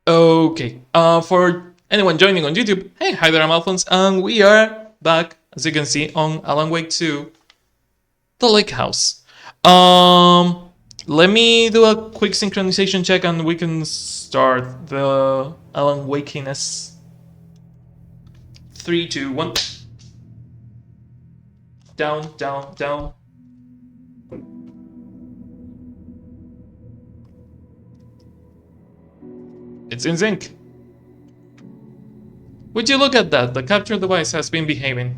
Okay. For anyone joining on YouTube, hey, hi there, I'm Alphonse, and we are back, as you can see, on Alan Wake 2, The Lake House. Let me do a quick synchronization check, and we can start the Alan Wakiness. 3, 2, 1. Down, down, down. It's in sync. Would you look at that? The capture device has been behaving.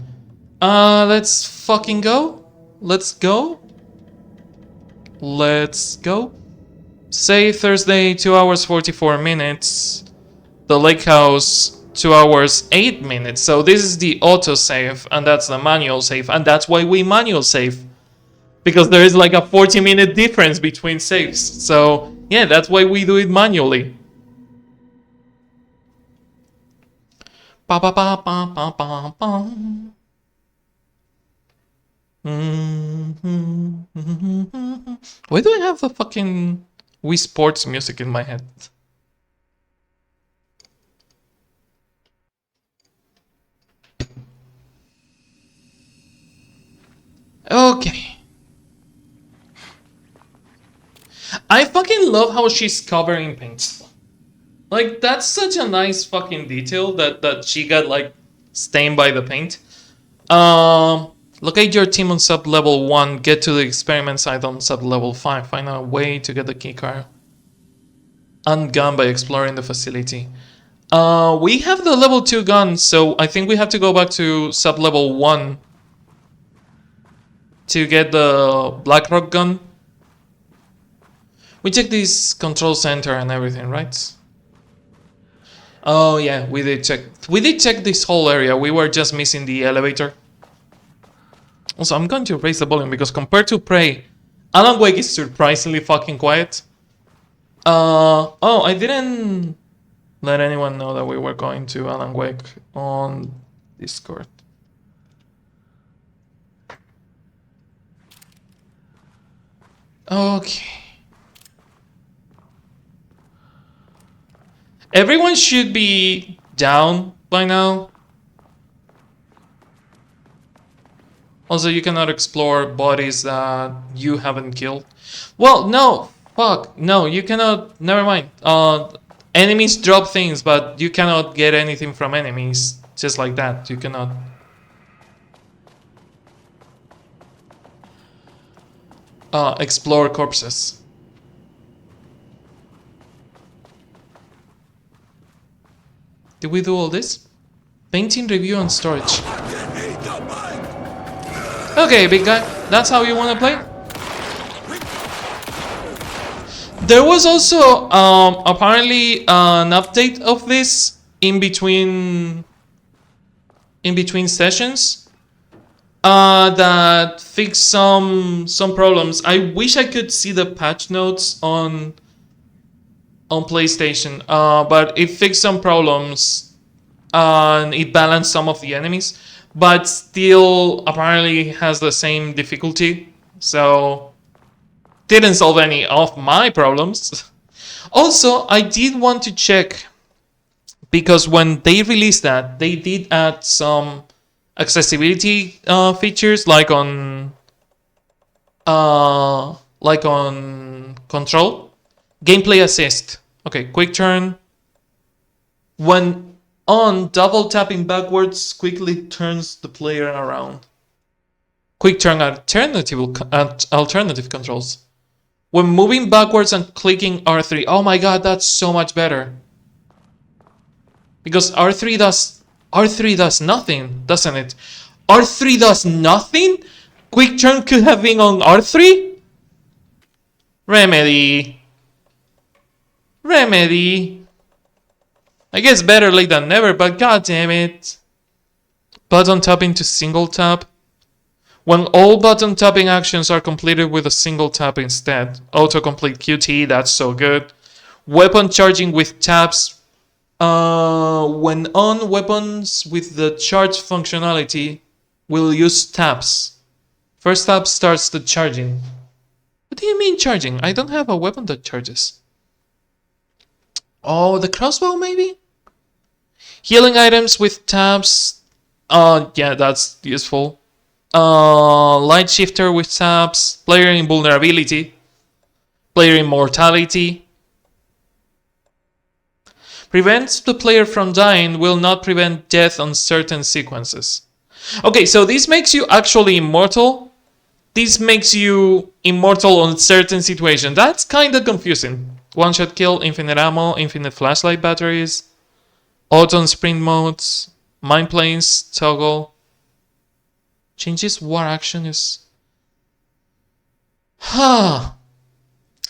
Let's fucking go. Let's go. Let's go. Say Thursday, 2 hours 44 minutes. The Lake House, 2 hours 8 minutes. So this is the auto save, and that's the manual save, and that's why we manual save. Because there is like a 40-minute difference between saves. So yeah, that's why we do it manually. Ba ba ba ba ba ba ba. Why do I have the fucking Wii Sports music in my head? Okay. I fucking love how she's covered in paint. Like, that's such a nice fucking detail that she got, like, stained by the paint. Locate your team on sub-level 1. Get to the experiment site on sub-level 5. Find a way to get the keycard and gun by exploring the facility. We have the level 2 gun, so I think we have to go back to sub-level 1 to get the Blackrock gun. We checked this control center and everything, right? Oh yeah, we did check. We did check this whole area. We were just missing the elevator. Also, I'm going to raise the volume because compared to Prey, Alan Wake is surprisingly fucking quiet. Oh, I didn't let anyone know that we were going to Alan Wake on Discord. Okay. Everyone should be down by now. Also, you cannot explore bodies that you haven't killed. Well, no, fuck, no, you cannot. Never mind. Enemies drop things, but you cannot get anything from enemies just like that. You cannot. Explore corpses. Did we do all this? Painting review and storage. Okay, big guy, that's how you want to play? There was also apparently an update of this in between sessions that fixed some problems. I wish I could see the patch notes on PlayStation, but it fixed some problems and it balanced some of the enemies, but still apparently has the same difficulty, so didn't solve any of my problems. Also, I did want to check, because when they released that, they did add some accessibility features, like on control. Gameplay assist. Okay, quick turn. When on, double tapping backwards quickly turns the player around. Quick turn alternative controls. When moving backwards and clicking R3. Oh my god, that's so much better. Because R3 does nothing, doesn't it? R3 does nothing? Quick turn could have been on R3? Remedy. I guess better late than never, but god damn it. Button tapping to single tap. When all button tapping actions are completed with a single tap instead. Autocomplete QT, that's so good. Weapon charging with taps. When on, weapons with the charge functionality will use taps. First tap starts the charging. What do you mean charging? I don't have a weapon that charges. Oh, the crossbow maybe? Healing items with tabs. Yeah, that's useful. Light shifter with tabs. Player invulnerability. Player immortality. Prevents the player from dying, will not prevent death on certain sequences. Okay, so this makes you actually immortal. This makes you immortal on certain situations. That's kind of confusing. One shot kill, infinite ammo, infinite flashlight batteries, auto and sprint modes, mind planes, toggle. Changes war action is... Huh.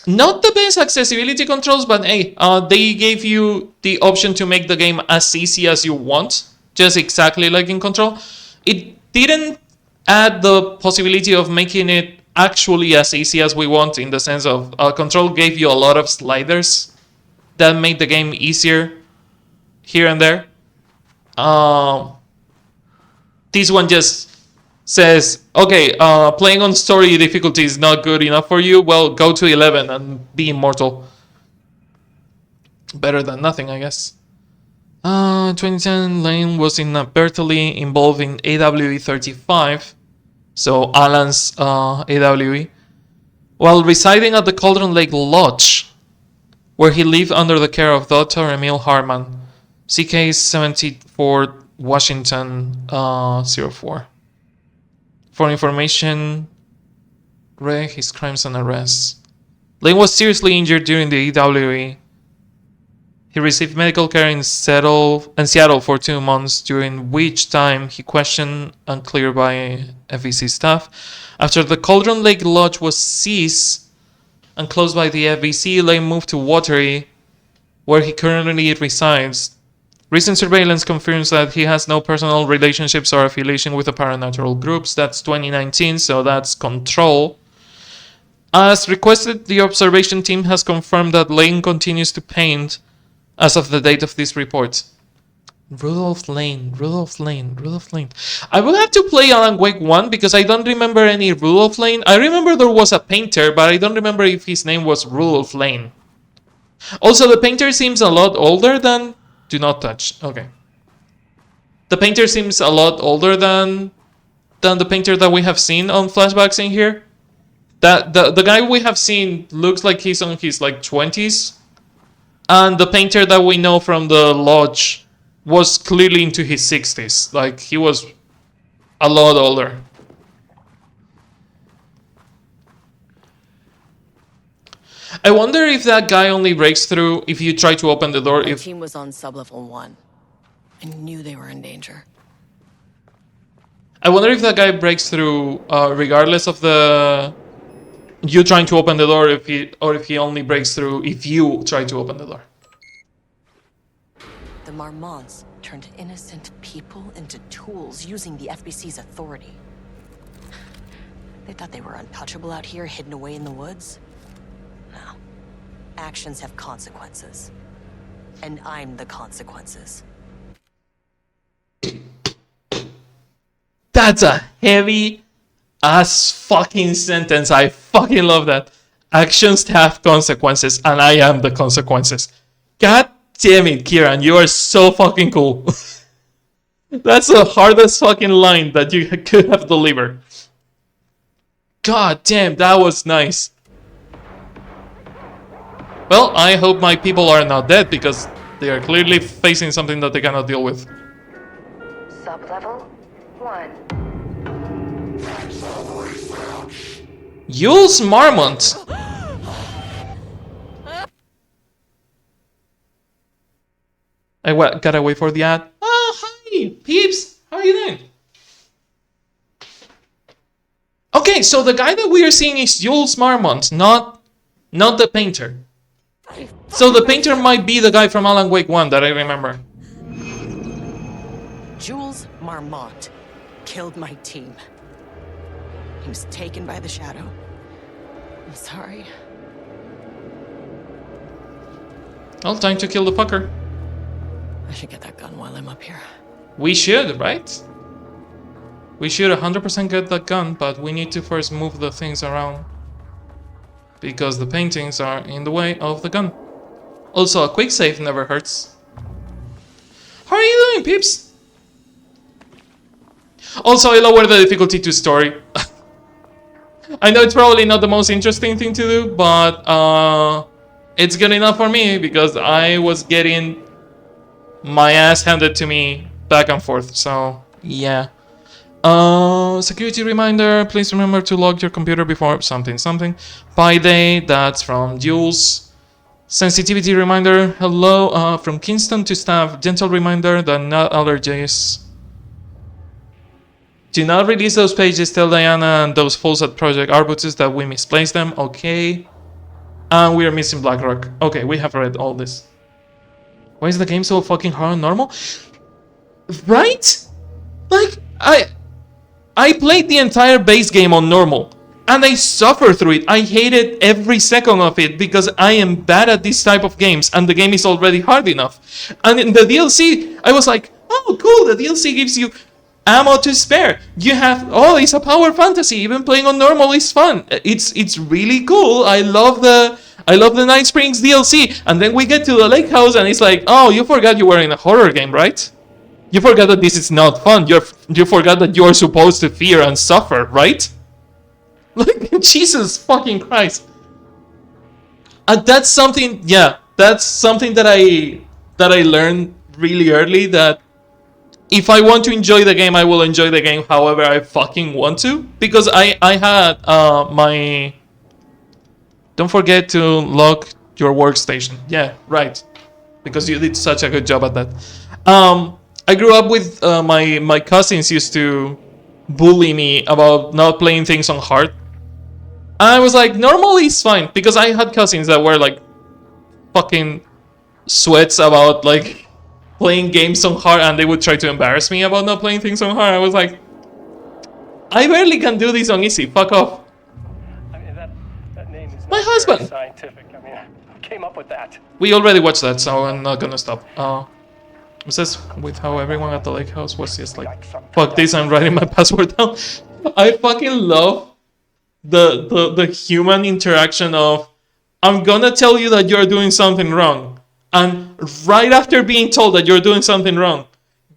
Not the best accessibility controls, but hey, they gave you the option to make the game as easy as you want, just exactly like in Control. It didn't add the possibility of making it actually as easy as we want, in the sense of Control gave you a lot of sliders that made the game easier here and there. This one just says, okay, playing on story difficulty is not good enough for you, well, go to 11 and be immortal. Better than nothing, I guess. 2010, Lane was inadvertently involved in AWE 35, so Alan's AWE, while residing at the Cauldron Lake Lodge, where he lived under the care of Dr. Emil Hartman, CK 74 Washington 04. For information, read his crimes and arrests. Lane was seriously injured during the EWE. He received medical care in Seattle for 2 months, during which time he questioned and cleared by FBC staff. After the Cauldron Lake Lodge was seized and closed by the FBC, Lane moved to Watery, where he currently resides. Recent surveillance confirms that he has no personal relationships or affiliation with the paranatural groups. That's 2019, so that's Control. As requested, the observation team has confirmed that Lane continues to paint as of the date of this report. Rudolph Lane. I will have to play Alan Wake 1 because I don't remember any Rudolph Lane. I remember there was a painter, but I don't remember if his name was Rudolph Lane. Also, the painter seems a lot older than... Do not touch. Okay. The painter seems a lot older than the painter that we have seen on flashbacks in here. That the guy we have seen looks like he's on his like 20s. And the painter that we know from the lodge was clearly into his 60s. Like, he was a lot older. I wonder if that guy only breaks through if you try to open the door. The team was on sublevel 1. I knew they were in danger. I wonder if that guy breaks through regardless of you trying to open the door, if he only breaks through if you try to open the door. The Marmonts turned innocent people into tools using the FBC's authority. They thought they were untouchable out here, hidden away in the woods. No. Actions have consequences. And I'm the consequences. That's a heavy ass fucking sentence. I fucking love that. Actions have consequences, and I am the consequences. God damn it, Kieran, you are so fucking cool. That's the hardest fucking line that you could have delivered. God damn, that was nice. Well, I hope my people are not dead, because they are clearly facing something that they cannot deal with. Sublevel 1. Yule's Marmont! I gotta wait for the ad. Oh, hi! Peeps! How are you doing? Okay, so the guy that we are seeing is Jules Marmont, not the painter. So the painter might be the guy from Alan Wake 1 that I remember. Jules Marmont killed my team. He was taken by the shadow. I'm sorry. Well, time to kill the fucker. I should get that gun while I'm up here. We should, right? We should 100% get that gun, but we need to first move the things around. Because the paintings are in the way of the gun. Also, a quick save never hurts. How are you doing, peeps? Also, I lowered the difficulty to story. I know it's probably not the most interesting thing to do, but it's good enough for me because I was getting my ass handed to me back and forth. So yeah. Security reminder. Please remember to log your computer before something. By day. That's from Jules. Sensitivity reminder. Hello. From Kingston to staff. Gentle reminder that nut allergies. Do not release those pages. Tell Diana and those fools at Project Arbutus that we misplaced them. Okay. And we are missing Blackrock. Okay, we have read all this. Why is the game so fucking hard on normal? Right? Like, I played the entire base game on normal. And I suffer through it. I hated every second of it because I am bad at this type of games. And the game is already hard enough. And in the DLC, I was like, oh, cool. The DLC gives you ammo to spare. You have, oh, it's a power fantasy. Even playing on normal is fun. It's really cool. I love the Night Springs DLC. And then we get to the lake house and it's like, oh, you forgot you were in a horror game, right? You forgot that this is not fun. You forgot that you're supposed to fear and suffer, right? Like, Jesus fucking Christ. And that's something, yeah, that's something that I learned really early, that if I want to enjoy the game, I will enjoy the game however I fucking want to. Because I had my... Don't forget to lock your workstation. Yeah, right. Because you did such a good job at that. I grew up with my cousins used to bully me about not playing things on hard. And I was like, normal is fine. Because I had cousins that were like fucking sweats about like playing games on hard, and they would try to embarrass me about not playing things on hard. I was like, I barely can do this on easy. Fuck off. I mean, that name is My not husband. very scientific. I mean, who came up with that? We already watched that, so I'm not gonna stop. It says with how everyone at the lake house was just like, fuck this, I'm writing my password down. I fucking love the human interaction of, I'm gonna tell you that you're doing something wrong. And right after being told that you're doing something wrong,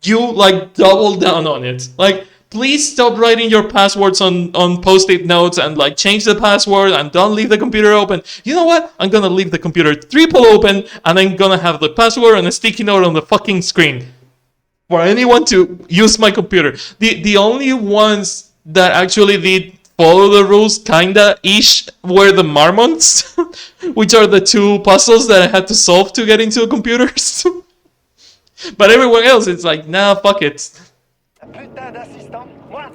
you like double down on it. Like, please stop writing your passwords on post-it notes and like change the password and don't leave the computer open. You know what? I'm gonna leave the computer triple open and I'm gonna have the password and a sticky note on the fucking screen for anyone to use my computer. The only ones that actually did follow the rules kinda ish were the Marmons, which are the two puzzles that I had to solve to get into the computers. But everyone else, it's like, nah, fuck it. Putain d'assistant, moi.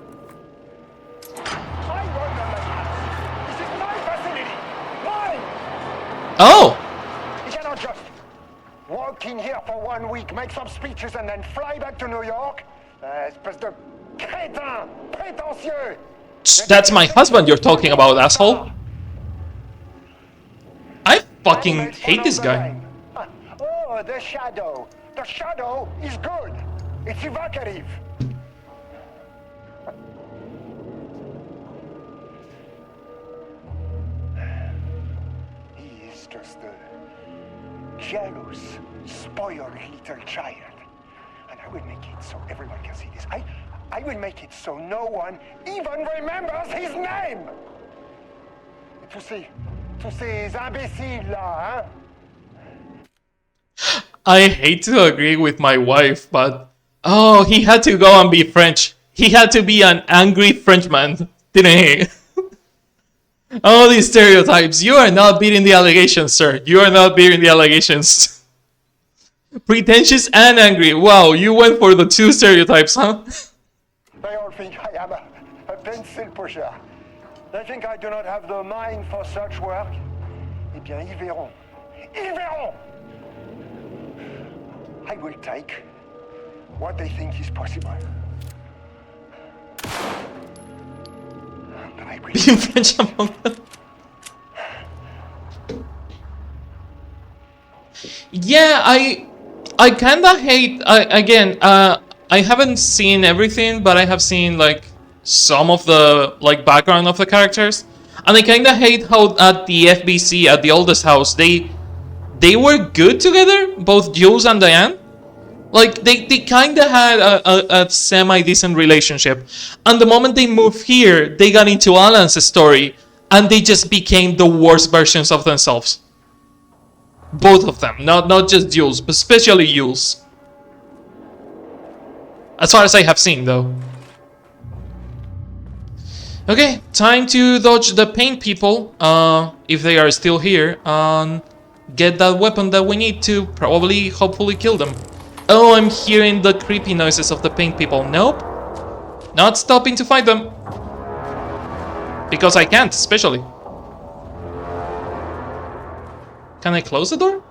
I work on my house. This is my facility. Mine. Oh! You cannot just walk in here for 1 week, make some speeches, and then fly back to New York. Espèce de crétin, prétentieux. That's my husband you're talking about, asshole. I fucking hate this guy. Oh, the shadow. The shadow is good. It's evocative. He is just a jealous, spoiled little child. And I will make it so everyone can see this. I will make it so no one even remembers his name. Tous ces imbéciles là, hein? I hate to agree with my wife, but oh, he had to go and be French. He had to be an angry Frenchman, didn't he? All these stereotypes. You are not beating the allegations, sir. You are not beating the allegations. Pretentious and angry. Wow, you went for the two stereotypes, huh? They all think I am a pencil pusher. They think I do not have the mind for such work. Eh bien, ils verront. Ils verront! I will take what they think is possible. But I will... Being French among them. Yeah, I kinda hate, I haven't seen everything, but I have seen like some of the like background of the characters, and I kinda hate how at the FBC, at the oldest house, they they were good together, both Jules and Diane. Like, they kind of had a semi-decent relationship. And the moment they moved here, they got into Alan's story, and they just became the worst versions of themselves. Both of them. Not just Jules, but especially Jules. As far as I have seen, though. Okay, time to dodge the paint people, if they are still here, and get that weapon that we need to probably, hopefully kill them. Oh, I'm hearing the creepy noises of the paint people. Nope. Not stopping to fight them. Because I can't, especially. Can I close the door?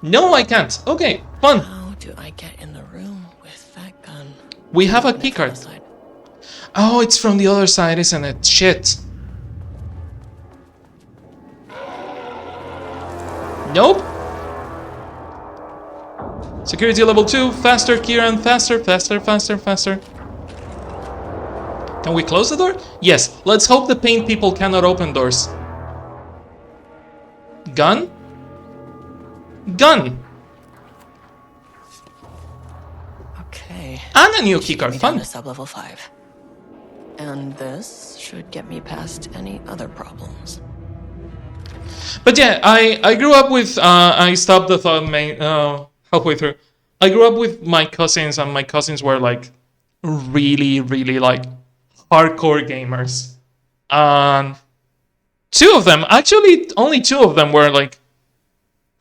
No, I can't. Okay, fun. How do I get in the room with that gun? We have a keycard. Oh, it's from the other side, isn't it? Shit. Nope. Security level 2. Faster, Kieran. Faster, faster, faster, faster. Can we close the door? Yes. Let's hope the paint people cannot open doors. Gun? Gun. Okay. And a new This should keycard. get me down Fun. to sub-level 5. And this should get me past any other problems. But yeah, I grew up with, I stopped the thought halfway through. I grew up with my cousins, and my cousins were like really, really like hardcore gamers. And two of them, actually only two of them were like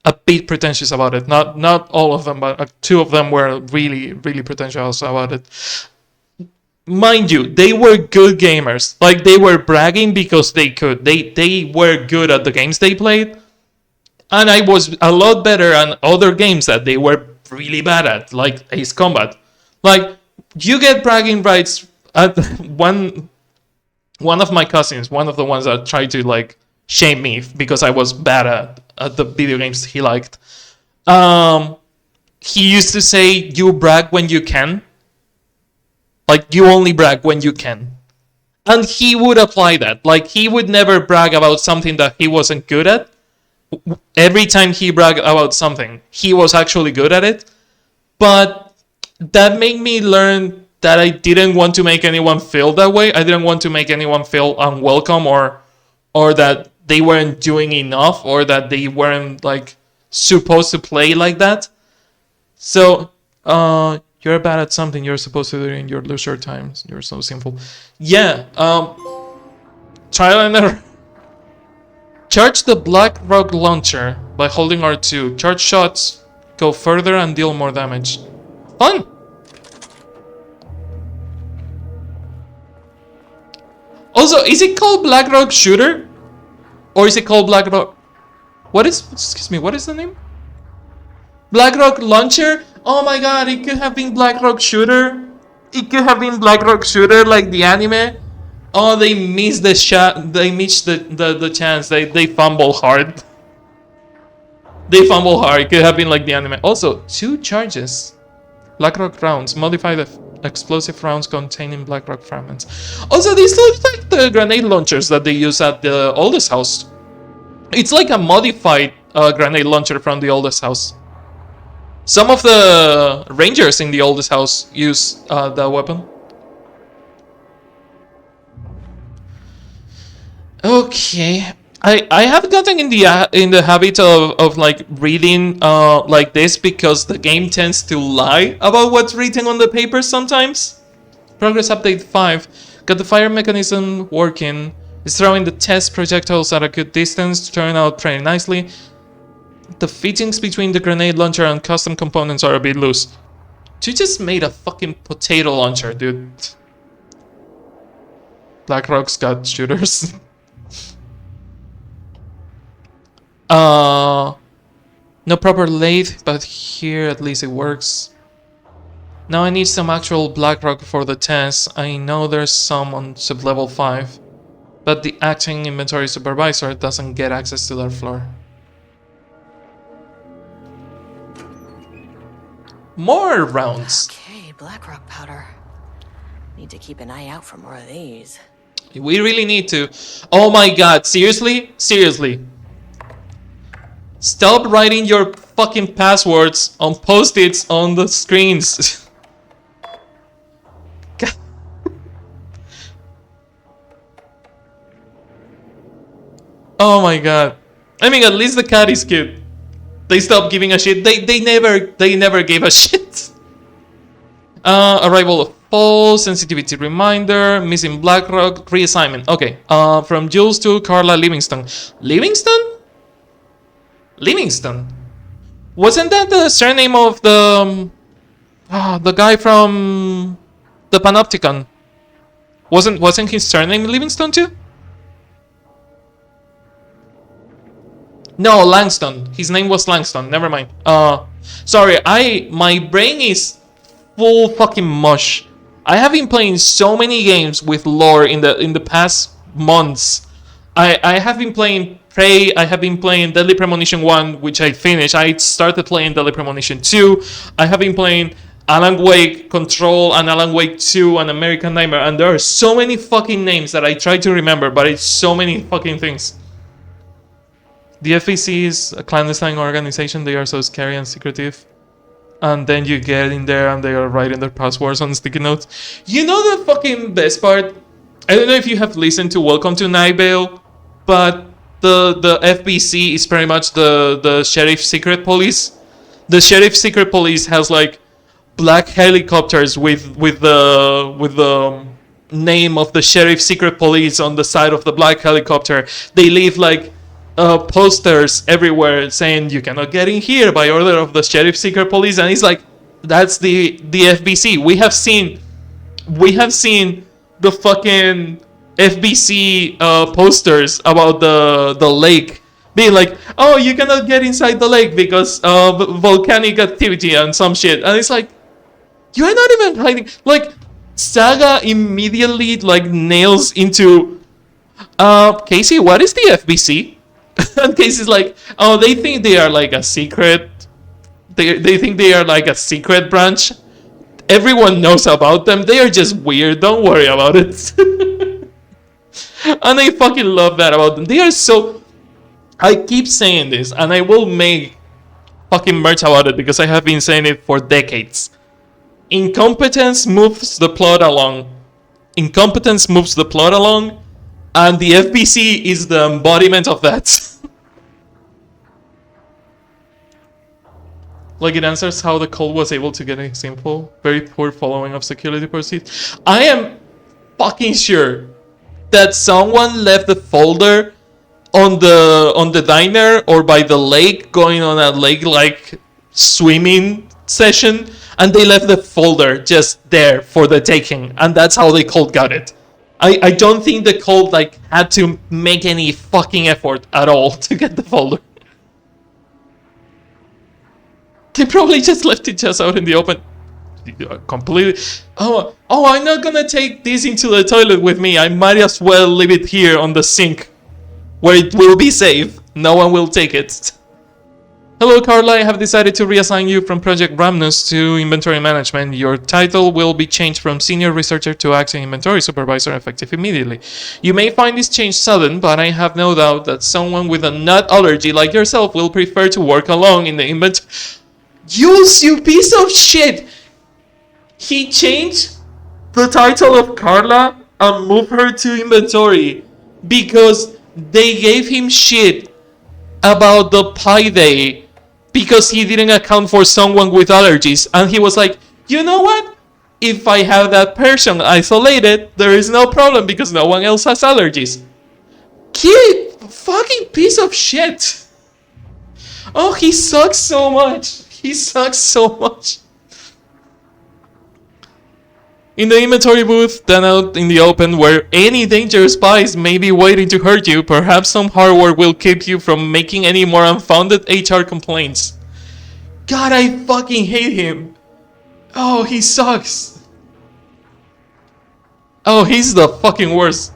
a bit pretentious about it. Not all of them, but two of them were really, really pretentious about it. Mind you, they were good gamers. Like, they were bragging because they could. They were good at the games they played. And I was a lot better at other games that they were really bad at, like Ace Combat. Like, you get bragging rights at one of my cousins, one of the ones that tried to like shame me because I was bad at the video games he liked. He used to say, "You brag when you can." Like, you only brag when you can. And he would apply that. Like, he would never brag about something that he wasn't good at. Every time he bragged about something, he was actually good at it. But that made me learn that I didn't want to make anyone feel that way. I didn't want to make anyone feel unwelcome, or that they weren't doing enough, or that they weren't like supposed to play like that. So, you're bad at something you're supposed to do in your leisure times. You're so simple. Yeah, trial and error. Charge the Black Rock launcher by holding R2. Charge shots, go further and deal more damage. Fun! Also, is it called Black Rock Shooter? Or is it called Black Rock... what is the name? Black Rock Launcher? Oh my god, it could have been Black Rock Shooter. It could have been Black Rock Shooter like the anime. Oh, they missed the shot. They missed the chance. They fumble hard. They fumble hard. It could have been like the anime. Also, 2 charges. Black Rock rounds. Modify the explosive rounds containing Black Rock fragments. Also, these look like the grenade launchers that they use at the oldest house. It's like a modified grenade launcher from the oldest house. Some of the rangers in the oldest house use that weapon. Okay, I have gotten in the habit of like reading like this because the game tends to lie about what's written on the paper sometimes. Progress update 5. Got the fire mechanism working. It's throwing the test projectiles at a good distance, turning out pretty nicely. The fittings between the grenade launcher and custom components are a bit loose. You just made a fucking potato launcher, dude. BlackRock's got shooters. No proper lathe, but here at least it works. Now I need some actual BlackRock for the test. I know there's some on sub-level 5, but the acting inventory supervisor doesn't get access to that floor. More rounds. Okay, Blackrock powder. Need to keep an eye out for more of these. We really need to. Oh my god, seriously? Seriously. Stop writing your fucking passwords on post-its on the screens. God. Oh my god. I mean, at least the cat is cute. They stopped giving a shit. They never gave a shit. Arrival of false, sensitivity reminder, missing Blackrock, reassignment. Okay. From Jules to Carla Livingston. Livingston? Livingston? Wasn't that the surname of the guy from the Panopticon? Wasn't his surname Livingston too? No, Langston. His name was Langston. Never mind. Sorry. My brain is full fucking mush. I have been playing so many games with lore in the past months. I have been playing Prey. I have been playing Deadly Premonition 1, which I finished. I started playing Deadly Premonition 2. I have been playing Alan Wake Control and Alan Wake 2 and American Nightmare, and there are so many fucking names that I try to remember, but it's so many fucking things. The FEC is a clandestine organization. They are so scary and secretive. And then you get in there and they are writing their passwords on sticky notes. You know the fucking best part? I don't know if you have listened to Welcome to Night Vale, but the FBC is pretty much the Sheriff Secret Police. The Sheriff Secret Police has like black helicopters with the name of the Sheriff Secret Police on the side of the black helicopter. They leave like posters everywhere saying you cannot get in here by order of the Sheriff Secret Police, and it's like that's the FBC. We have seen the fucking FBC posters about the lake being like, oh, you cannot get inside the lake because volcanic activity and some shit, and it's like you are not even hiding. Like Saga immediately like nails into Casey, what is the FBC? And Casey's like, oh, they think they are like a secret. They think they are like a secret branch. Everyone knows about them. They are just weird. Don't worry about it. And I fucking love that about them. They are so. I keep saying this, and I will make fucking merch about it because I have been saying it for decades. Incompetence moves the plot along. Incompetence moves the plot along. And the FBC is the embodiment of that. Like it answers how the cult was able to get his info. Very poor following of security procedures. I am fucking sure that someone left the folder on the diner or by the lake, going on a lake like swimming session, and they left the folder just there for the taking, and that's how the cult got it. I don't think the cult like had to make any fucking effort at all to get the folder. They probably just left it just out in the open. Completely. Oh, I'm not gonna take this into the toilet with me. I might as well leave it here on the sink, where it will be safe. No one will take it. Hello, Carla. I have decided to reassign you from Project Ramnus to Inventory Management. Your title will be changed from Senior Researcher to Acting Inventory Supervisor, effective immediately. You may find this change sudden, but I have no doubt that someone with a nut allergy like yourself will prefer to work alone in the inventory. You piece of shit! He changed the title of Carla and moved her to Inventory because they gave him shit about the Pi Day because he didn't account for someone with allergies, and he was like, you know what? If I have that person isolated, there is no problem because no one else has allergies. Kid, fucking piece of shit. Oh, he sucks so much. He sucks so much. In the inventory booth, then out in the open, where any dangerous spies may be waiting to hurt you, perhaps some hardware will keep you from making any more unfounded HR complaints. God, I fucking hate him. Oh, he sucks. Oh, he's the fucking worst.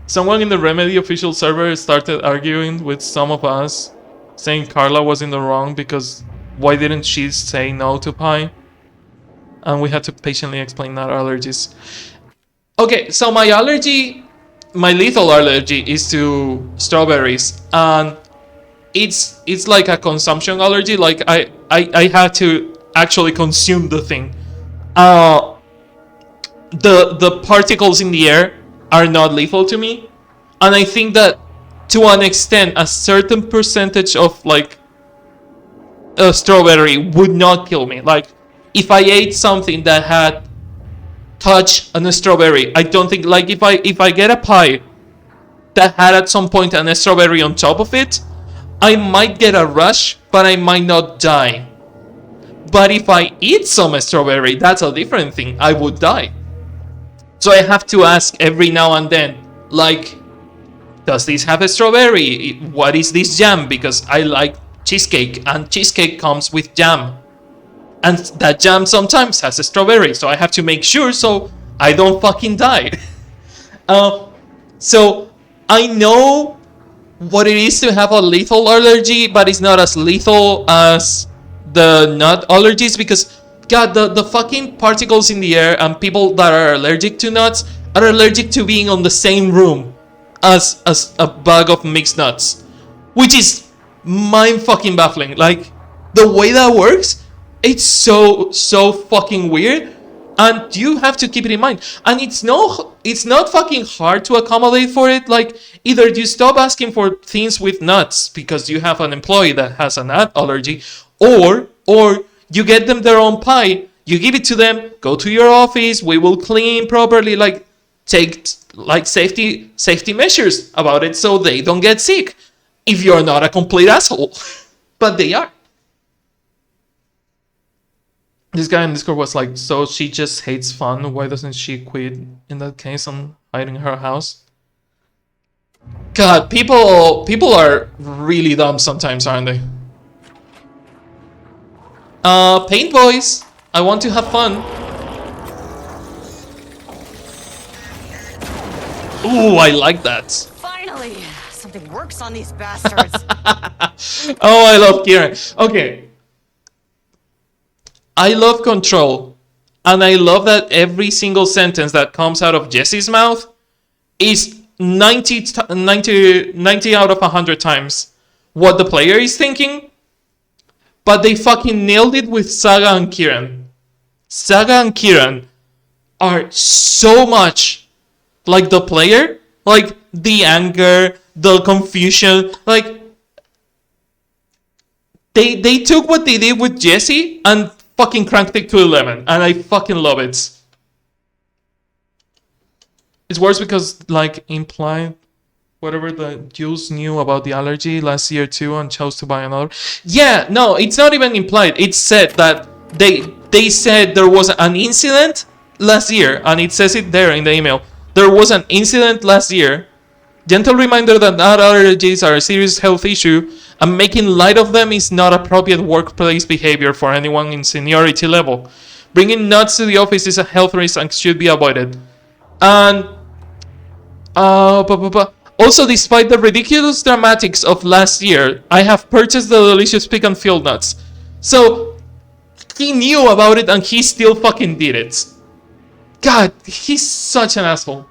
Someone in the Remedy official server started arguing with some of us, saying Carla was in the wrong because why didn't she say no to Pi? And we had to patiently explain our allergies. Okay, so my lethal allergy is to strawberries. And it's like a consumption allergy. Like I have to actually consume the thing. The particles in the air are not lethal to me, and I think that to an extent, a certain percentage of like a strawberry would not kill me. Like if I ate something that had touch on a strawberry, I don't think like if I get a pie that had at some point a strawberry on top of it, I might get a rush, but I might not die. But if I eat some strawberry, that's a different thing. I would die. So I have to ask every now and then, like, does this have a strawberry? What is this jam? Because I like cheesecake, and cheesecake comes with jam. And that jam sometimes has a strawberry, so I have to make sure so I don't fucking die. So I know what it is to have a lethal allergy, but it's not as lethal as the nut allergies, because God, the fucking particles in the air and people that are allergic to nuts are allergic to being on the same room as a bag of mixed nuts, which is mind fucking baffling. Like the way that works, it's so fucking weird, and you have to keep it in mind. And it's not fucking hard to accommodate for it. Like either you stop asking for things with nuts because you have an employee that has a nut allergy, or you get them their own pie, you give it to them, go to your office, we will clean properly, like take like safety measures about it so they don't get sick. If you're not a complete asshole, but they are. This guy in Discord was like, so she just hates fun. Why doesn't she quit in that case and hide in her house? God, people are really dumb sometimes, aren't they? Paint boys. I want to have fun. Ooh, I like that. Finally, something works on these bastards. Oh, I love Kieran. Okay. I love Control. And I love that every single sentence that comes out of Jesse's mouth is 90 out of 100 times what the player is thinking. But they fucking nailed it with Saga and Kieran. Saga and Kieran are so much like the player. Like the anger, the confusion. Like they took what they did with Jesse and fucking cranked it to 11. And I fucking love it. It's worse because like implied whatever the Jules knew about the allergy last year too and chose to buy another. Yeah, no, it's not even implied. It's said that they said there was an incident last year, and it says it there in the email. There was an incident last year. Gentle reminder that nut allergies are a serious health issue, and making light of them is not appropriate workplace behavior for anyone in seniority level. Bringing nuts to the office is a health risk and should be avoided. And also, despite the ridiculous dramatics of last year, I have purchased the delicious pecan field nuts. So, he knew about it and he still fucking did it. God, he's such an asshole.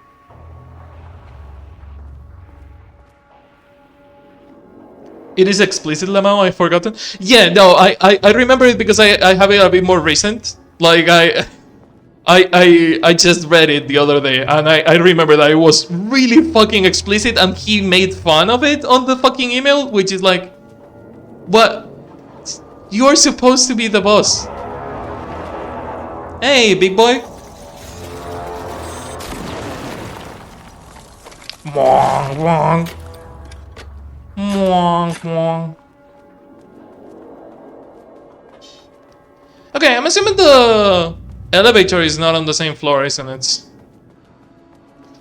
It is explicit, Lemao, I've forgotten. Yeah, no, I remember it because I have it a bit more recent. Like, I just read it the other day, and I remember that it was really fucking explicit, and he made fun of it on the fucking email, which is like, what? You're supposed to be the boss. Hey, big boy. Mwong, mwong. Mwong, mwong. Okay, I'm assuming the elevator is not on the same floor, isn't it?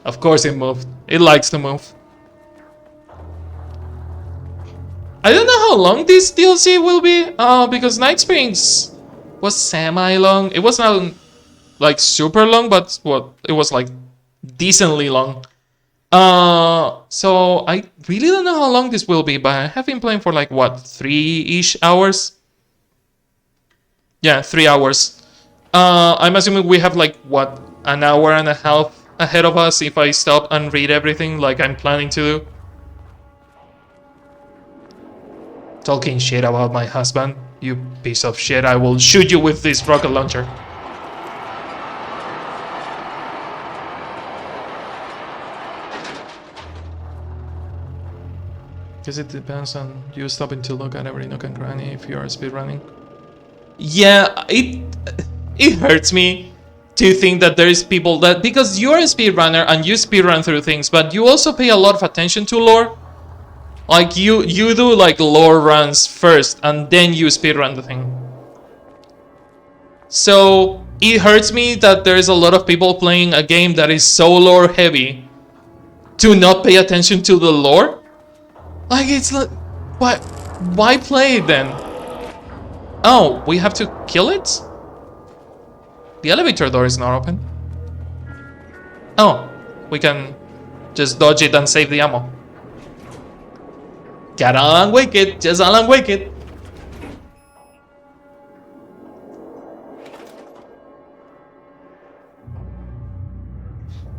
Of course it moved. It likes to move. I don't know how long this DLC will be, because Night Springs was semi-long. It was not like super long, but what it was like decently long. So I really don't know how long this will be, but I have been playing for like what, 3-ish hours? Yeah, 3 hours. I'm assuming we have like what, an hour and a half ahead of us if I stop and read everything like I'm planning to do. Talking shit about my husband? You piece of shit, I will shoot you with this rocket launcher. Guess it depends on you stopping to look at every nook and cranny if you are speedrunning. Yeah, it hurts me to think that there is people that, because you're a speedrunner and you speedrun through things, but you also pay a lot of attention to lore. Like you do like lore runs first and then you speedrun the thing. So it hurts me that there's a lot of people playing a game that is so lore heavy to not pay attention to the lore. Like, it's like, why play it then? Oh, we have to kill it? The elevator door is not open. Oh, we can just dodge it and save the ammo. Get Alan Wake it, just Alan Wake it.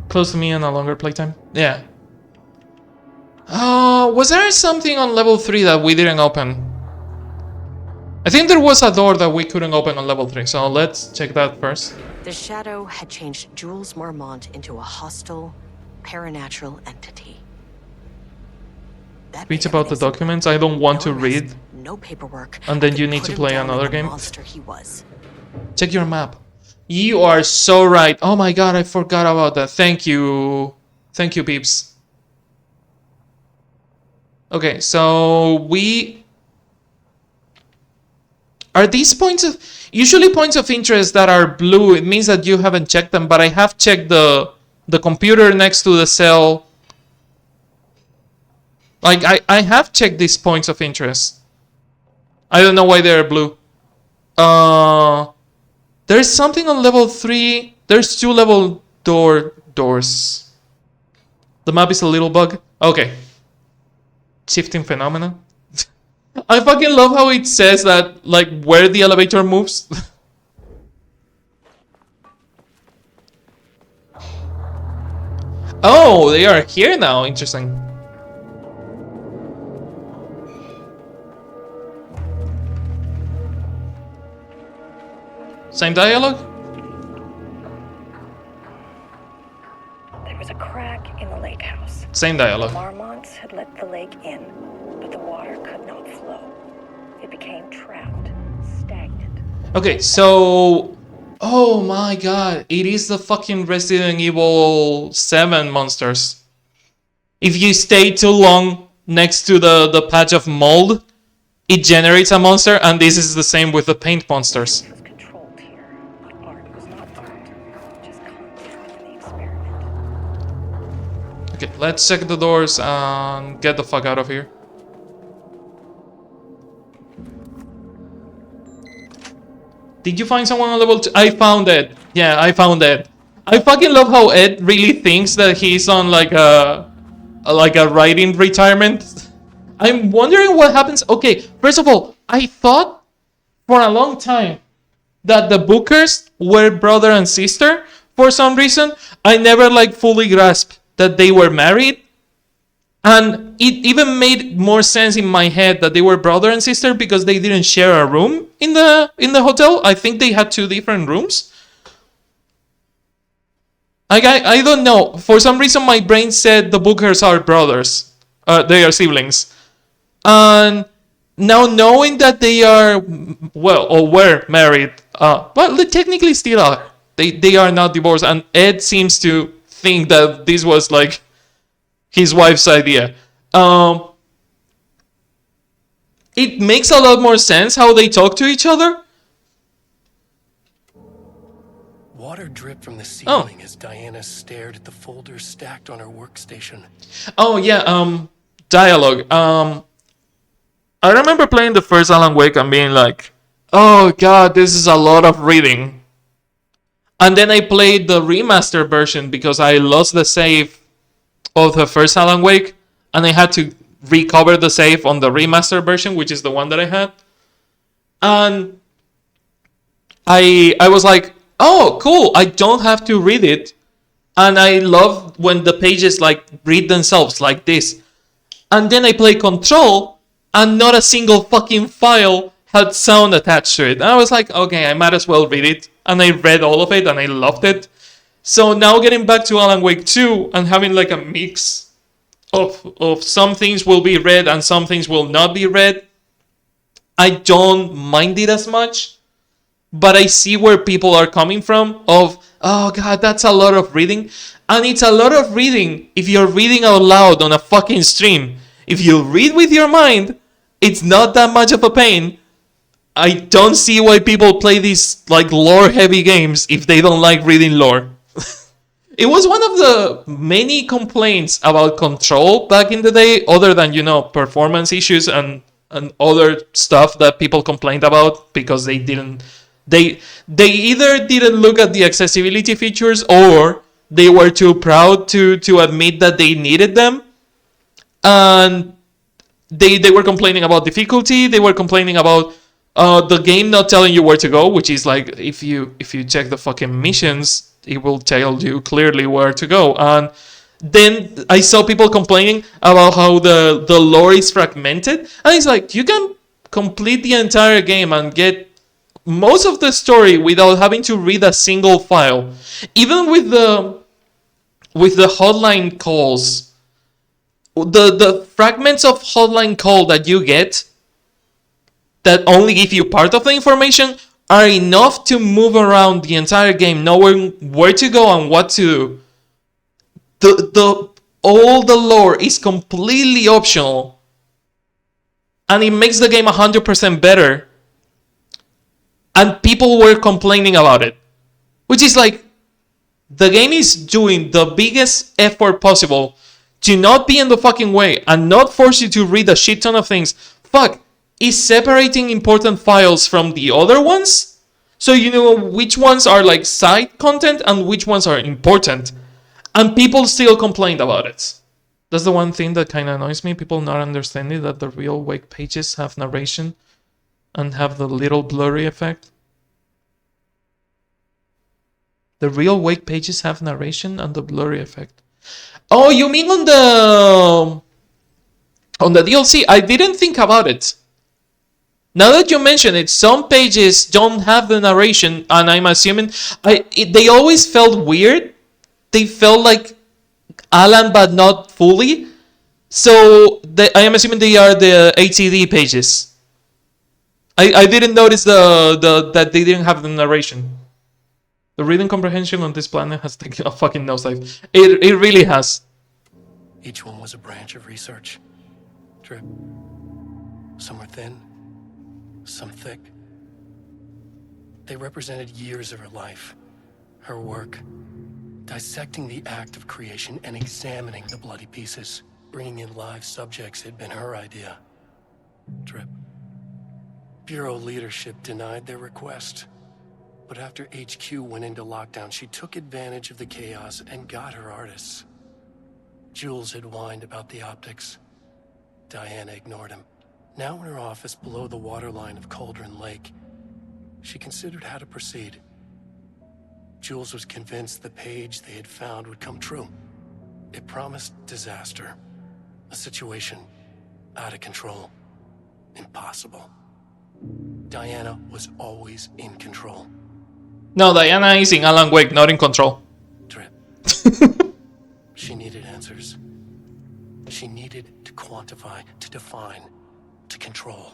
Close to me and a longer playtime? Yeah. Was there something on level 3 that we didn't open? I think there was a door that we couldn't open on level 3, so let's check that first. The Shadow had changed Jules Marmont into a hostile, paranatural entity. That Read made about him the documents. I don't want to no arrest, read. no paperwork, And then they you need put to him play down another like the game. monster he was. Check your map. You are so right. Oh my god, I forgot about that. Thank you. Thank you, peeps. Okay, so we... Are these points of... Usually points of interest that are blue, it means that you haven't checked them, but I have checked the computer next to the cell. Like, I have checked these points of interest. I don't know why they're blue. There's something on level 3. There's 2 level doors. The map is a little bug. Okay. Shifting phenomena. I fucking love how it says that, like, where the elevator moves. Oh, they are here now. Interesting. Same dialogue? There was a crack in the lake house. Same dialogue. Marmonts had let the lake in, but the water could not flow. It became trapped, stagnant. Okay, so... Oh my god, it is the fucking Resident Evil 7 monsters. If you stay too long next to the patch of mold, it generates a monster, and this is the same with the paint monsters. It was controlled here, but art was not art, just content in the experiment. Okay, let's check the doors and get the fuck out of here. Did you find someone on level 2? I found Ed. Yeah, I found Ed. I fucking love how Ed really thinks that he's on like a writing retirement. I'm wondering what happens. Okay, first of all, I thought for a long time that the Bookers were brother and sister for some reason. I never like fully grasped that they were married. And it even made more sense in my head that they were brother and sister because they didn't share a room in the hotel. I think they had 2 different rooms. I don't know. For some reason, my brain said the Bookers are brothers. They are siblings. And now knowing that they are, well, or were married, well, they technically still are. They are not divorced. And Ed seems to think that this was like his wife's idea. It makes a lot more sense how they talk to each other. Water dripped from the ceiling as Diana stared at the folders stacked on her workstation. Oh yeah, dialogue. I remember playing the first Alan Wake and being like, oh god, this is a lot of reading. And then I played the remastered version because I lost the save of the first Alan Wake, and I had to recover the save on the remastered version, which is the one that I had. And I was like, oh, cool, I don't have to read it. And I love when the pages like read themselves like this. And then I play Control, and not a single fucking file had sound attached to it. And I was like, okay, I might as well read it. And I read all of it and I loved it. So now getting back to Alan Wake 2 and having like a mix of some things will be read and some things will not be read, I don't mind it as much. But I see where people are coming from of, oh god, that's a lot of reading. And it's a lot of reading if you're reading out loud on a fucking stream. If you read with your mind, it's not that much of a pain. I don't see why people play these like lore heavy games if they don't like reading lore. It was one of the many complaints about Control back in the day, other than, performance issues and other stuff that people complained about because they didn't. They either didn't look at the accessibility features or they were too proud to admit that they needed them. And they were complaining about difficulty. They were complaining about the game not telling you where to go, which is like if you check the fucking missions, it will tell you clearly where to go. And then I saw people complaining about how the lore is fragmented. And it's like, you can complete the entire game and get most of the story without having to read a single file. Even with the hotline calls, the fragments of hotline call that you get that only give you part of the information are enough to move around the entire game, knowing where to go and what to do. All the lore is completely optional, and it makes the game 100% better. And people were complaining about it, which is like, the game is doing the biggest effort possible to not be in the fucking way and not force you to read a shit ton of things. Fuck, is separating important files from the other ones, so you know which ones are like side content and which ones are important. And people still complained about it. That's the one thing that kind of annoys me, people not understanding that the real Wake pages have narration and have the little blurry effect. The real Wake pages have narration and the blurry effect. Oh, you mean on the DLC? I didn't think about it. Now that you mention it, some pages don't have the narration, and I'm assuming they always felt weird. They felt like Alan, but not fully. So I am assuming they are the ATD pages. I didn't notice that they didn't have the narration. The reading comprehension on this planet has taken a fucking nosedive. It really has. Each one was a branch of research. Drip. Some were thin, some thick. They represented years of her life, her work, dissecting the act of creation and examining the bloody pieces. Bringing in live subjects had been her idea. Drip. Bureau leadership denied their request. But after HQ went into lockdown, she took advantage of the chaos and got her artists. Jules had whined about the optics. Diana ignored him. Now in her office below the waterline of Cauldron Lake, she considered how to proceed. Jules was convinced the page they had found would come true. It promised disaster. A situation out of control. Impossible. Diana was always in control. No, Diana is in Alan Wake, not in Control. Drip. She needed answers. She needed to quantify, to define, to control.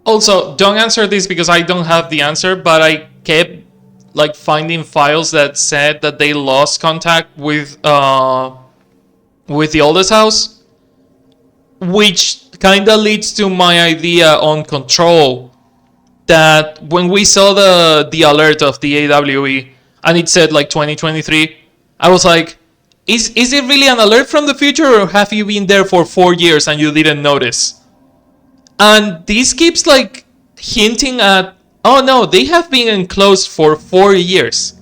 Also, don't answer this because I don't have the answer, but I kept like finding files that said that they lost contact with the oldest house, which kind of leads to my idea on Control. That when we saw the alert of the AWE and it said like 2023, I was like, is it really an alert from the future, or have you been there for 4 years and you didn't notice? And this keeps like hinting at, oh no, they have been enclosed for 4 years.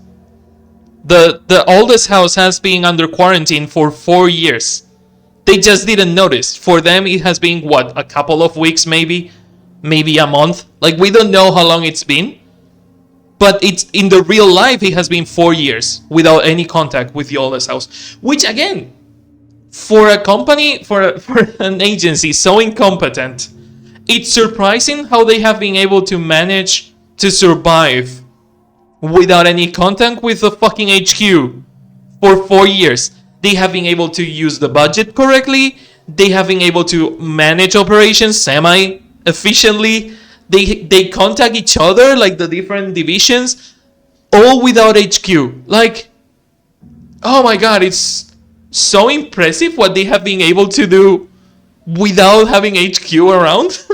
The oldest house has been under quarantine for 4 years. They just didn't notice. For them, it has been what, a couple of weeks maybe a month. Like, we don't know how long it's been, but it's in the real life it has been 4 years without any contact with the oldest house, which again, for a company, for an agency so incompetent It's surprising how they have been able to manage to survive without any contact with the fucking HQ for 4 years. They have been able to use the budget correctly. They have been able to manage operations semi efficiently. They contact each other, like the different divisions, all without HQ. Like, oh my god, it's so impressive what they have been able to do without having HQ around.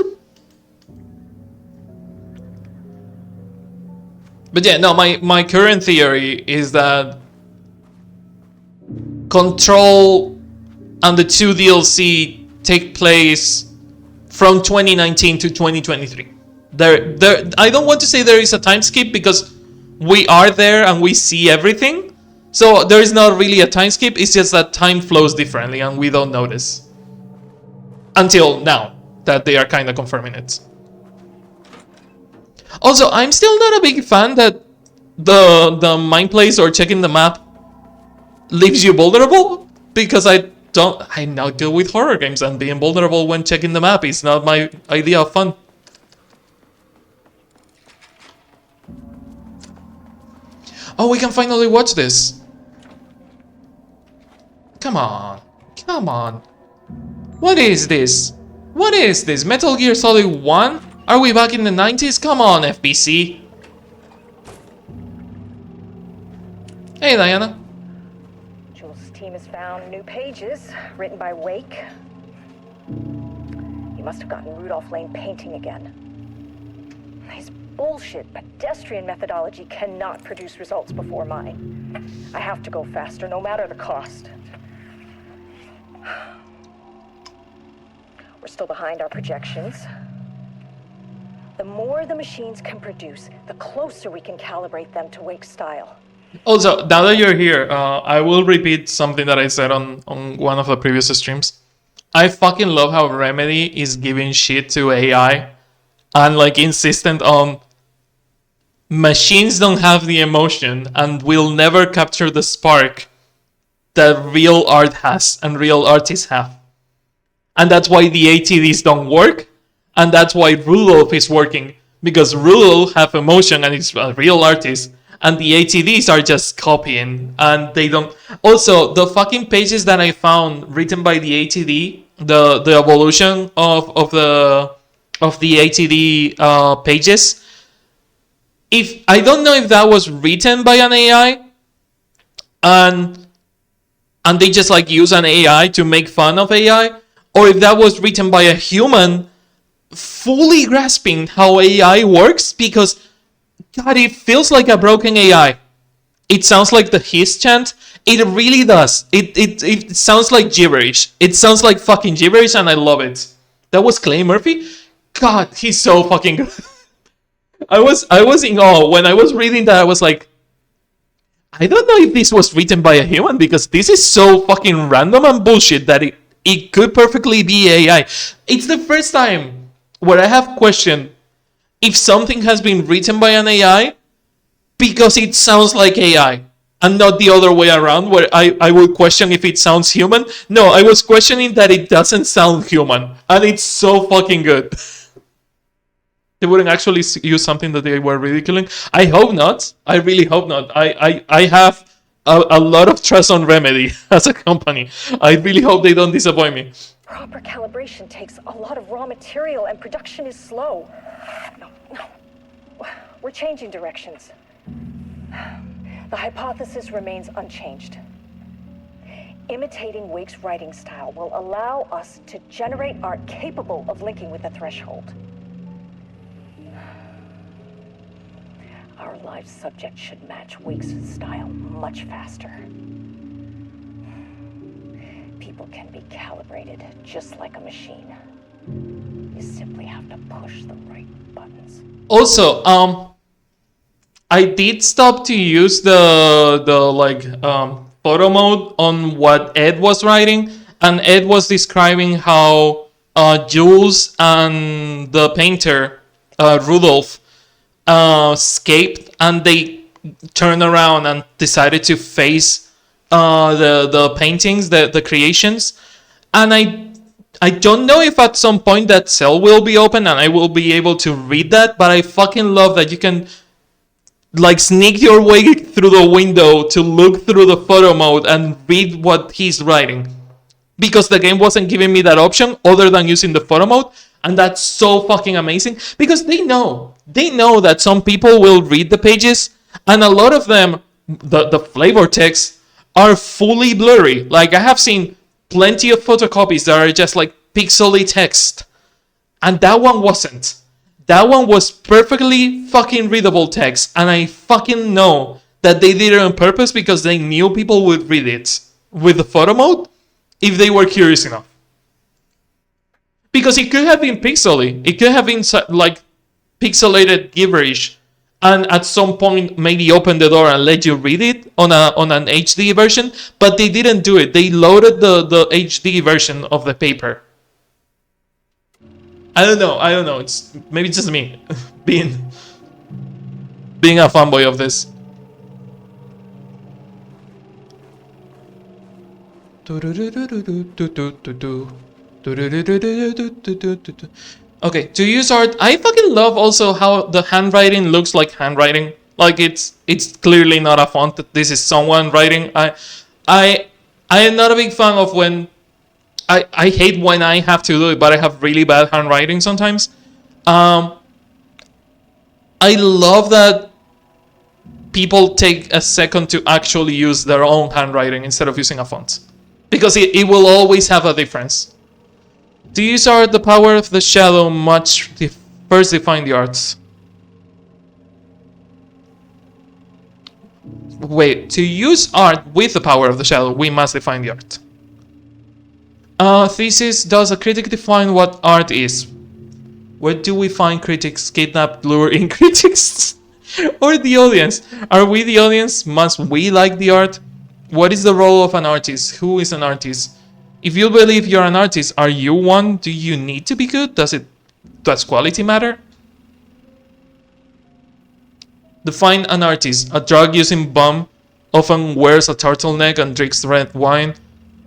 But yeah, no, my current theory is that Control and the 2 DLC take place from 2019 to 2023. I don't want to say there is a time skip because we are there and we see everything. So there is not really a time skip, it's just that time flows differently and we don't notice. Until now, that they are kind of confirming it. Also, I'm still not a big fan that the mind place or checking the map leaves you vulnerable, because I now deal with horror games and being vulnerable when checking the map is not my idea of fun. Oh, we can finally watch this. Come on. Come on. What is this? What is this? Metal Gear Solid 1? Are we back in the 90s? Come on, FBC. Hey, Diana. Jules' team has found new pages written by Wake. He must have gotten Rudolph Lane painting again. His bullshit pedestrian methodology cannot produce results before mine. I have to go faster, no matter the cost. We're still behind our projections. The more the machines can produce, the closer we can calibrate them to Wake's style. Also, now that you're here, I will repeat something that I said on one of the previous streams. I fucking love how Remedy is giving shit to AI and like insistent on machines don't have the emotion and will never capture the spark that real art has and real artists have. And that's why the ATDs don't work, and that's why Rudolph is working, because Rudolph have emotion and is a real artist, and the ATDs are just copying, and they don't. Also, the fucking pages that I found written by the ATD, the evolution of the ATD pages. If I don't know if that was written by an AI, and they just like use an AI to make fun of AI, or if that was written by a human fully grasping how AI works, because God, it feels like a broken AI. It sounds like the hiss chant. It really does. It sounds like gibberish. It sounds like fucking gibberish, and I love it. That was Clay Murphy? God, he's so fucking good. I was in awe when I was reading that. I was like, I don't know if this was written by a human, because this is so fucking random and bullshit that it could perfectly be AI. It's the first time where I have questioned if something has been written by an AI because it sounds like AI, and not the other way around, where I would question if it sounds human. No, I was questioning that it doesn't sound human, and it's so fucking good. They wouldn't actually use something that they were ridiculing. I hope not. I really hope not. I have a lot of trust on Remedy as a company. I really hope they don't disappoint me. Proper calibration takes a lot of raw material, and production is slow. No. We're changing directions. The hypothesis remains unchanged. Imitating Wake's writing style will allow us to generate art capable of linking with the threshold. Our live subject should match Wake's style much faster. People can be calibrated just like a machine. You simply have to push the right buttons. Also, I did stop to use the photo mode on what Ed was writing, and Ed was describing how Jules and the painter Rudolph escaped, and they turned around and decided to face the paintings, the creations, and I don't know if at some point that cell will be open and I will be able to read that, but I fucking love that you can like sneak your way through the window to look through the photo mode and read what he's writing. Because the game wasn't giving me that option other than using the photo mode, and that's so fucking amazing because they know that some people will read the pages, and a lot of them, the flavor texts are fully blurry. Like I have seen plenty of photocopies that are just like pixely text, and that one wasn't. That one was perfectly fucking readable text, and I fucking know that they did it on purpose because they knew people would read it with the photo mode if they were curious enough. Because it could have been pixely. It could have been like pixelated gibberish, and at some point maybe open the door and let you read it on an HD version, but they didn't do it. They loaded the HD version of the paper. I don't know. It's maybe just me being a fanboy of this. Okay, to use art, I fucking love also how the handwriting looks like handwriting. Like it's clearly not a font. This is someone writing. I am not a big fan of when I hate when I have to do it, but I have really bad handwriting sometimes. I love that people take a second to actually use their own handwriting instead of using a font. Because it will always have a difference. To use art, the power of the shadow must first define the arts. Wait, to use art with the power of the shadow, we must define the art. Thesis, does a critic define what art is? Where do we find critics kidnapped, lure in critics? Or the audience? Are we the audience? Must we like the art? What is the role of an artist? Who is an artist? If you believe you're an artist, are you one? Do you need to be good? Does quality matter? Define an artist. A drug-using bum often wears a turtleneck and drinks red wine.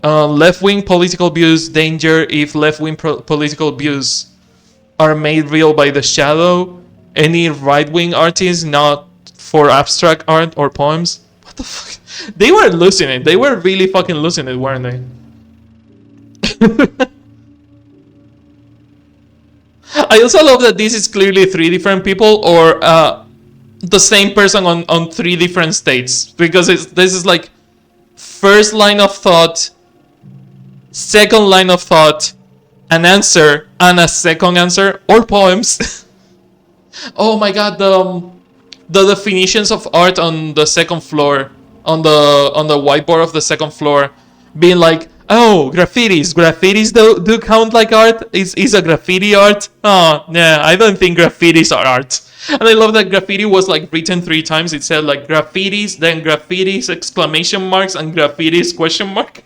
Left-wing political views, danger if left-wing political views are made real by the shadow. Any right-wing artist not for abstract art or poems. What the fuck? They were losing it. They were really fucking losing it, weren't they? I also love that this is clearly 3 different people, or the same person on 3 different states, because this is like first line of thought, second line of thought, an answer, and a second answer, or poems. Oh my god, the definitions of art on the second floor, on the whiteboard of the second floor, being like, oh, graffitis do count like art? Is a graffiti art? Oh, yeah, I don't think graffitis are art. And I love that graffiti was like written 3 times. It said like graffitis, then graffitis, exclamation marks, and graffitis question mark.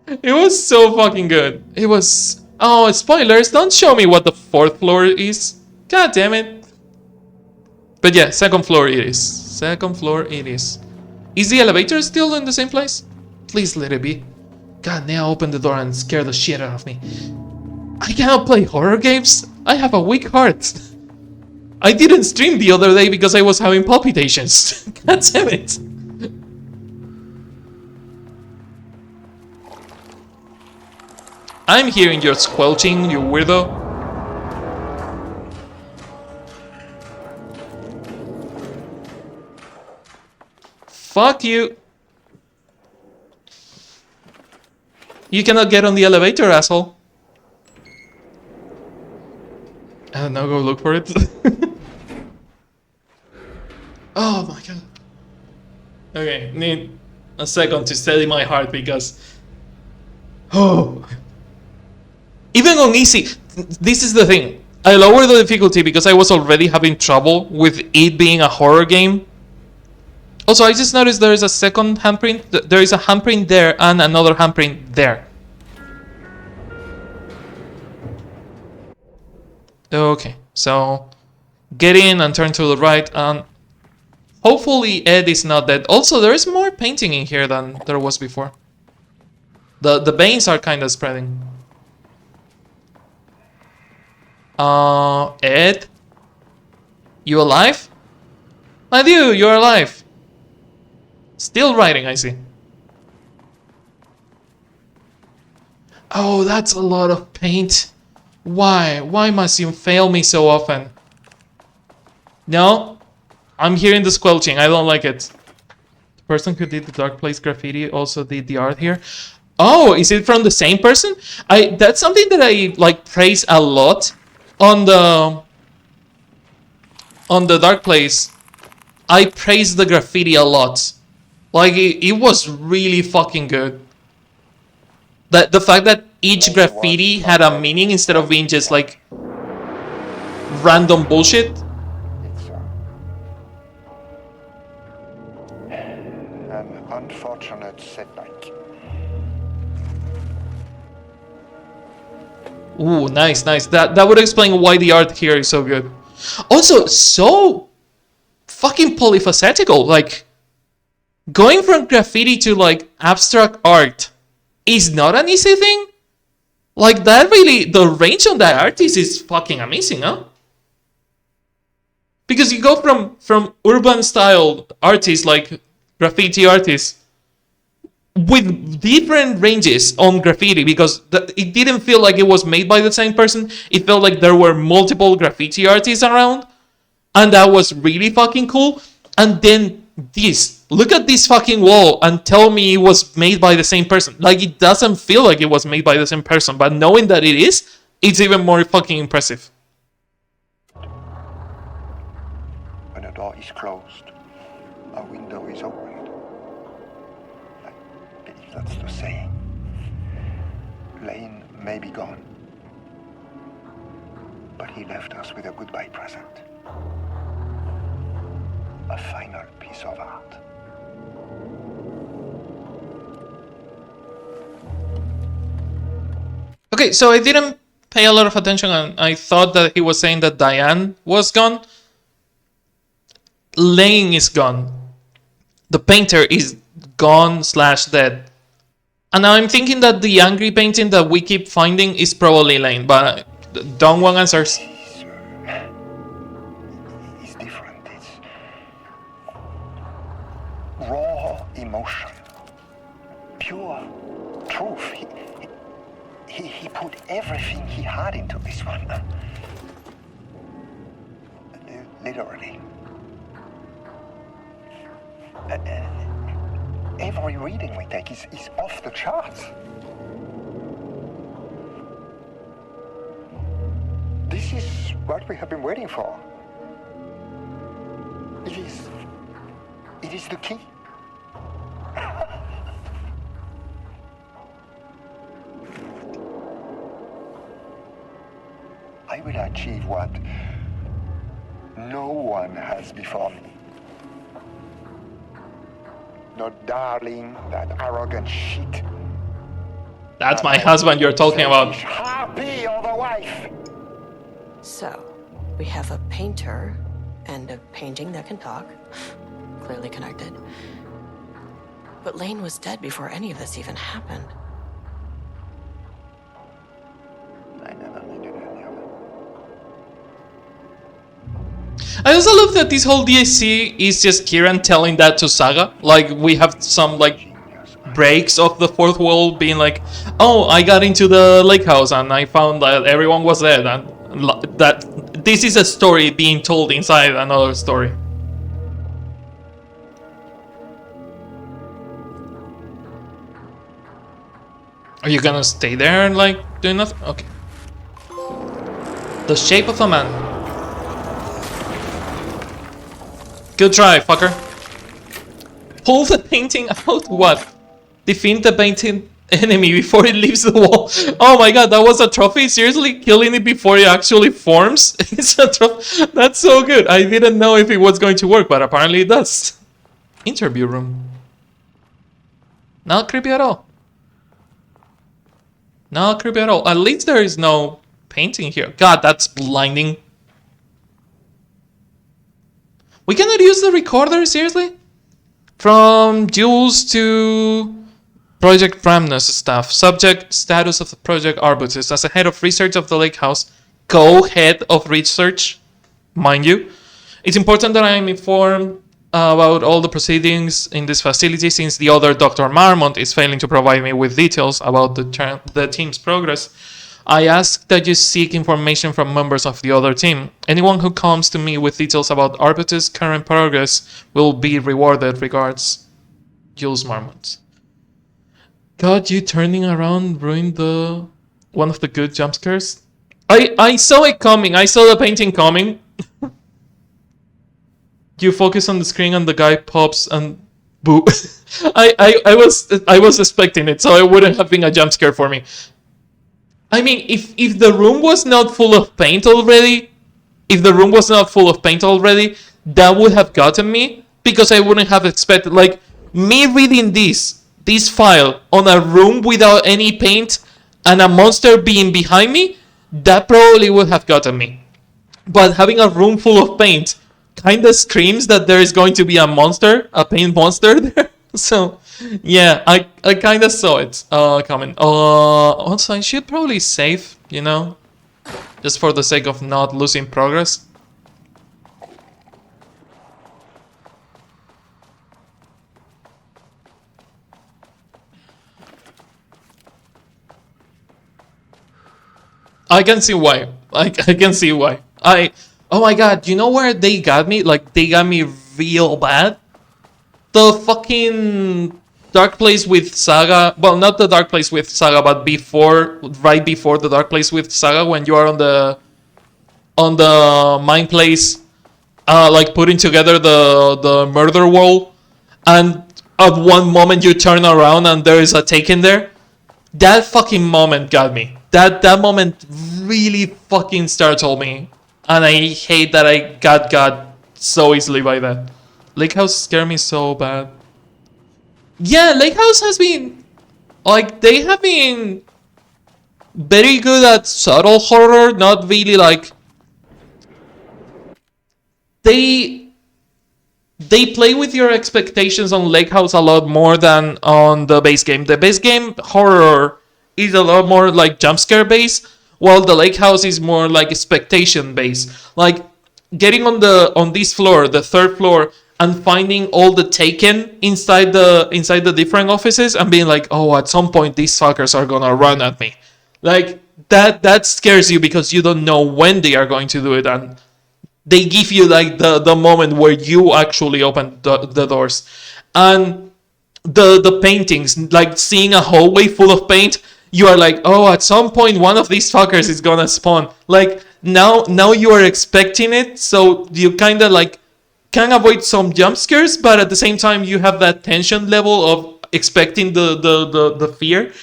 It was so fucking good. It was... Oh, spoilers, don't show me what the 4th floor is. God damn it. But yeah, second floor it is. Second floor it is. Is the elevator still in the same place? Please let it be. God, now open the door and scare the shit out of me. I cannot play horror games. I have a weak heart. I didn't stream the other day because I was having palpitations. God damn it. I'm hearing your squelching, you weirdo. Fuck you. You cannot get on the elevator, asshole. I don't know, go look for it. Oh my god. Okay, need a second to steady my heart because... Oh. Even on easy, this is the thing. I lowered the difficulty because I was already having trouble with it being a horror game. Also, I just noticed there is a second handprint. There is a handprint there and another handprint there. Okay, so get in and turn to the right, and hopefully Ed is not dead. Also, there is more painting in here than there was before. The veins are kind of spreading. Ed? You alive? My dude, you're alive. Still writing, I see. Oh, that's a lot of paint. Why? Why must you fail me so often? No, I'm hearing the squelching. I don't like it. The person who did the Dark Place graffiti also did the art here. Oh, is it from the same person? That's something that I like praise a lot on the Dark Place. I praise the graffiti a lot. Like it was really fucking good. The fact that each graffiti had a meaning instead of being just like random bullshit. It's an unfortunate setback. Ooh, nice, nice. That would explain why the art here is so good. Also, so fucking polyfacetical. Like going from graffiti to like abstract art is not an easy thing. Like that really, the range on that artist is fucking amazing, huh? Because you go from urban style artists like graffiti artists with different ranges on graffiti because it didn't feel like it was made by the same person. It felt like there were multiple graffiti artists around, and that was really fucking cool. And then this, look at this fucking wall and tell me it was made by the same person. Like it doesn't feel like it was made by the same person, but knowing that it is, it's even more fucking impressive. When a door is closed, a window is opened. I believe that's the saying. Lane may be gone, but he left us with a goodbye present. A final piece of art. Okay, so I didn't pay a lot of attention and I thought that he was saying that Diane was gone. Lane is gone. The painter is gone / dead. And now I'm thinking that the angry painting that we keep finding is probably Lane, but don't want answers. It's different. It's raw emotion, pure truth. He put everything he had into this one. Literally. Every reading we take is off the charts. This is what we have been waiting for. It is the key. I will achieve what no one has before me. Not darling, that arrogant shit. That's my husband you're talking about. Harpy or the wife. So, we have a painter and a painting that can talk. Clearly connected. But Lane was dead before any of this even happened. I never needed any of it. I also love that this whole DLC is just Kieran telling that to Saga. Like, we have some, like, breaks of the fourth wall being like, oh, I got into the lake house and I found that everyone was dead. And that this is a story being told inside another story. Are you gonna stay there and, like, do nothing? Okay. The Shape of a Man. Good try, fucker. Pull the painting out? What? Defeat the painting enemy before it leaves the wall. Oh my god, that was a trophy? Seriously? Killing it before it actually forms? It's a trophy. That's so good. I didn't know if it was going to work, but apparently it does. Interview room. Not creepy at all. Not creepy at all. At least there is no painting here. God, that's blinding. We cannot use the recorder, seriously? From Jules to Project Ramnus stuff. Subject, status of the Project Arbutus. As a head of research of the Lake House, co-head of research, mind you. It's important that I am informed about all the proceedings in this facility since the other Dr. Marmont is failing to provide me with details about the team's progress. I ask that you seek information from members of the other team. Anyone who comes to me with details about Arbutus' current progress will be rewarded. Regards, Jules Marmont. God, you turning around ruined one of the good jump scares. I saw it coming. I saw the painting coming. You focus on the screen and the guy pops and boo. I was expecting it, so it wouldn't have been a jump scare for me. I mean, if the room was not full of paint already, that would have gotten me because I wouldn't have expected like me reading this file on a room without any paint and a monster being behind me. That probably would have gotten me. But having a room full of paint kind of screams that there is going to be a paint monster there. So, yeah, I kind of saw it coming. Also, I should probably save, just for the sake of not losing progress. I can see why. I can see why. Oh my god, you know where they got me? Like, they got me real bad? The fucking Dark Place with Saga. Well, not the Dark Place with Saga, but right before the Dark Place with Saga, when you are on the mine place, like putting together the murder wall, and at one moment you turn around and there is a taken there. That fucking moment got me. That moment really fucking startled me, and I hate that I got so easily by that. Lake House scared me so bad. Yeah, Lake House has been like they have been very good at subtle horror, not really like they play with your expectations on Lake House a lot more than on the base game. The base game horror is a lot more like jump scare based, while the Lake House is more like expectation based. Like getting on this floor, the third floor, and finding all the taken inside the different offices and being like, oh, at some point these fuckers are gonna run at me. Like that scares you because you don't know when they are going to do it, and they give you like the moment where you actually open the doors. And the paintings, like seeing a hallway full of paint, you are like, oh, at some point one of these fuckers is gonna spawn. Like now you are expecting it, so you kind of like can avoid some jump scares, but at the same time you have that tension level of expecting the fear.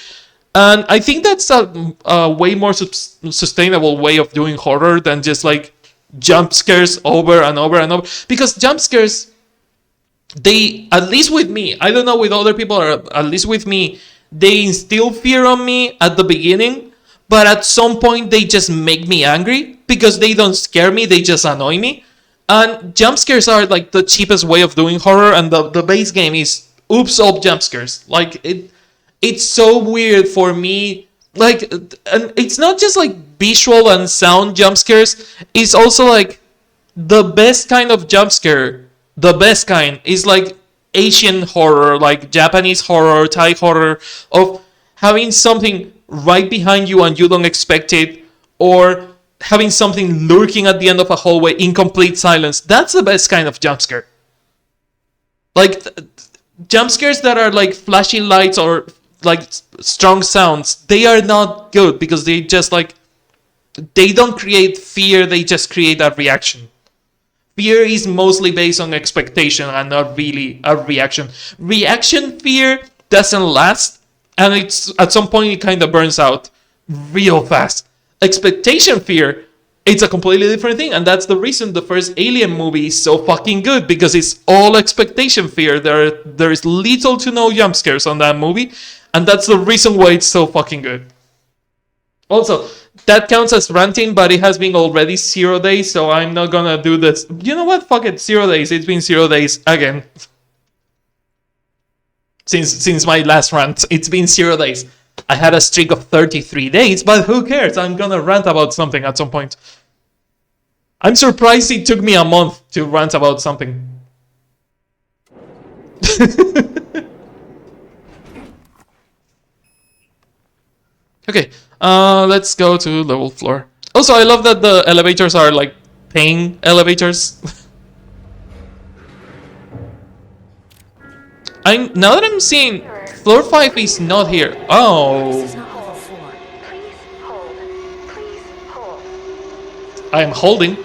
And I think that's a way more sustainable way of doing horror than just like jump scares over and over and over. Because jump scares, they, at least with me, I don't know with other people, or at least with me, they instill fear on me at the beginning, but at some point they just make me angry because they don't scare me, they just annoy me. And jump scares are like the cheapest way of doing horror, and the base game is oops all jump scares. Like it's so weird for me. Like, and it's not just like visual and sound jump scares. It's also like the best kind of jump scare. The best kind is like Asian horror, like Japanese horror, Thai horror, of having something right behind you and you don't expect it, or having something lurking at the end of a hallway in complete silence. That's the best kind of jump scare. Like jump scares that are like flashing lights or like strong sounds, they are not good because they just like they don't create fear, they just create a reaction. Fear is mostly based on expectation and not really a reaction. Reaction fear doesn't last, and it's at some point it kind of burns out real fast. Expectation fear, it's a completely different thing, and that's the reason the first Alien movie is so fucking good, because it's all expectation fear. There is little to no jump scares on that movie, and that's the reason why it's so fucking good. Also, that counts as ranting, but it has been already 0 days, so I'm not gonna do this. You know what? Fuck it, 0 days. It's been 0 days again. Since my last rant, it's been 0 days. I had a streak of 33 days, but who cares? I'm gonna rant about something at some point. I'm surprised it took me a month to rant about something. Okay, let's go to level floor. Also, I love that the elevators are like paying elevators. Now that I'm seeing floor 5 is not here. This Oh, is not level 4. Please hold. Please hold. I am holding.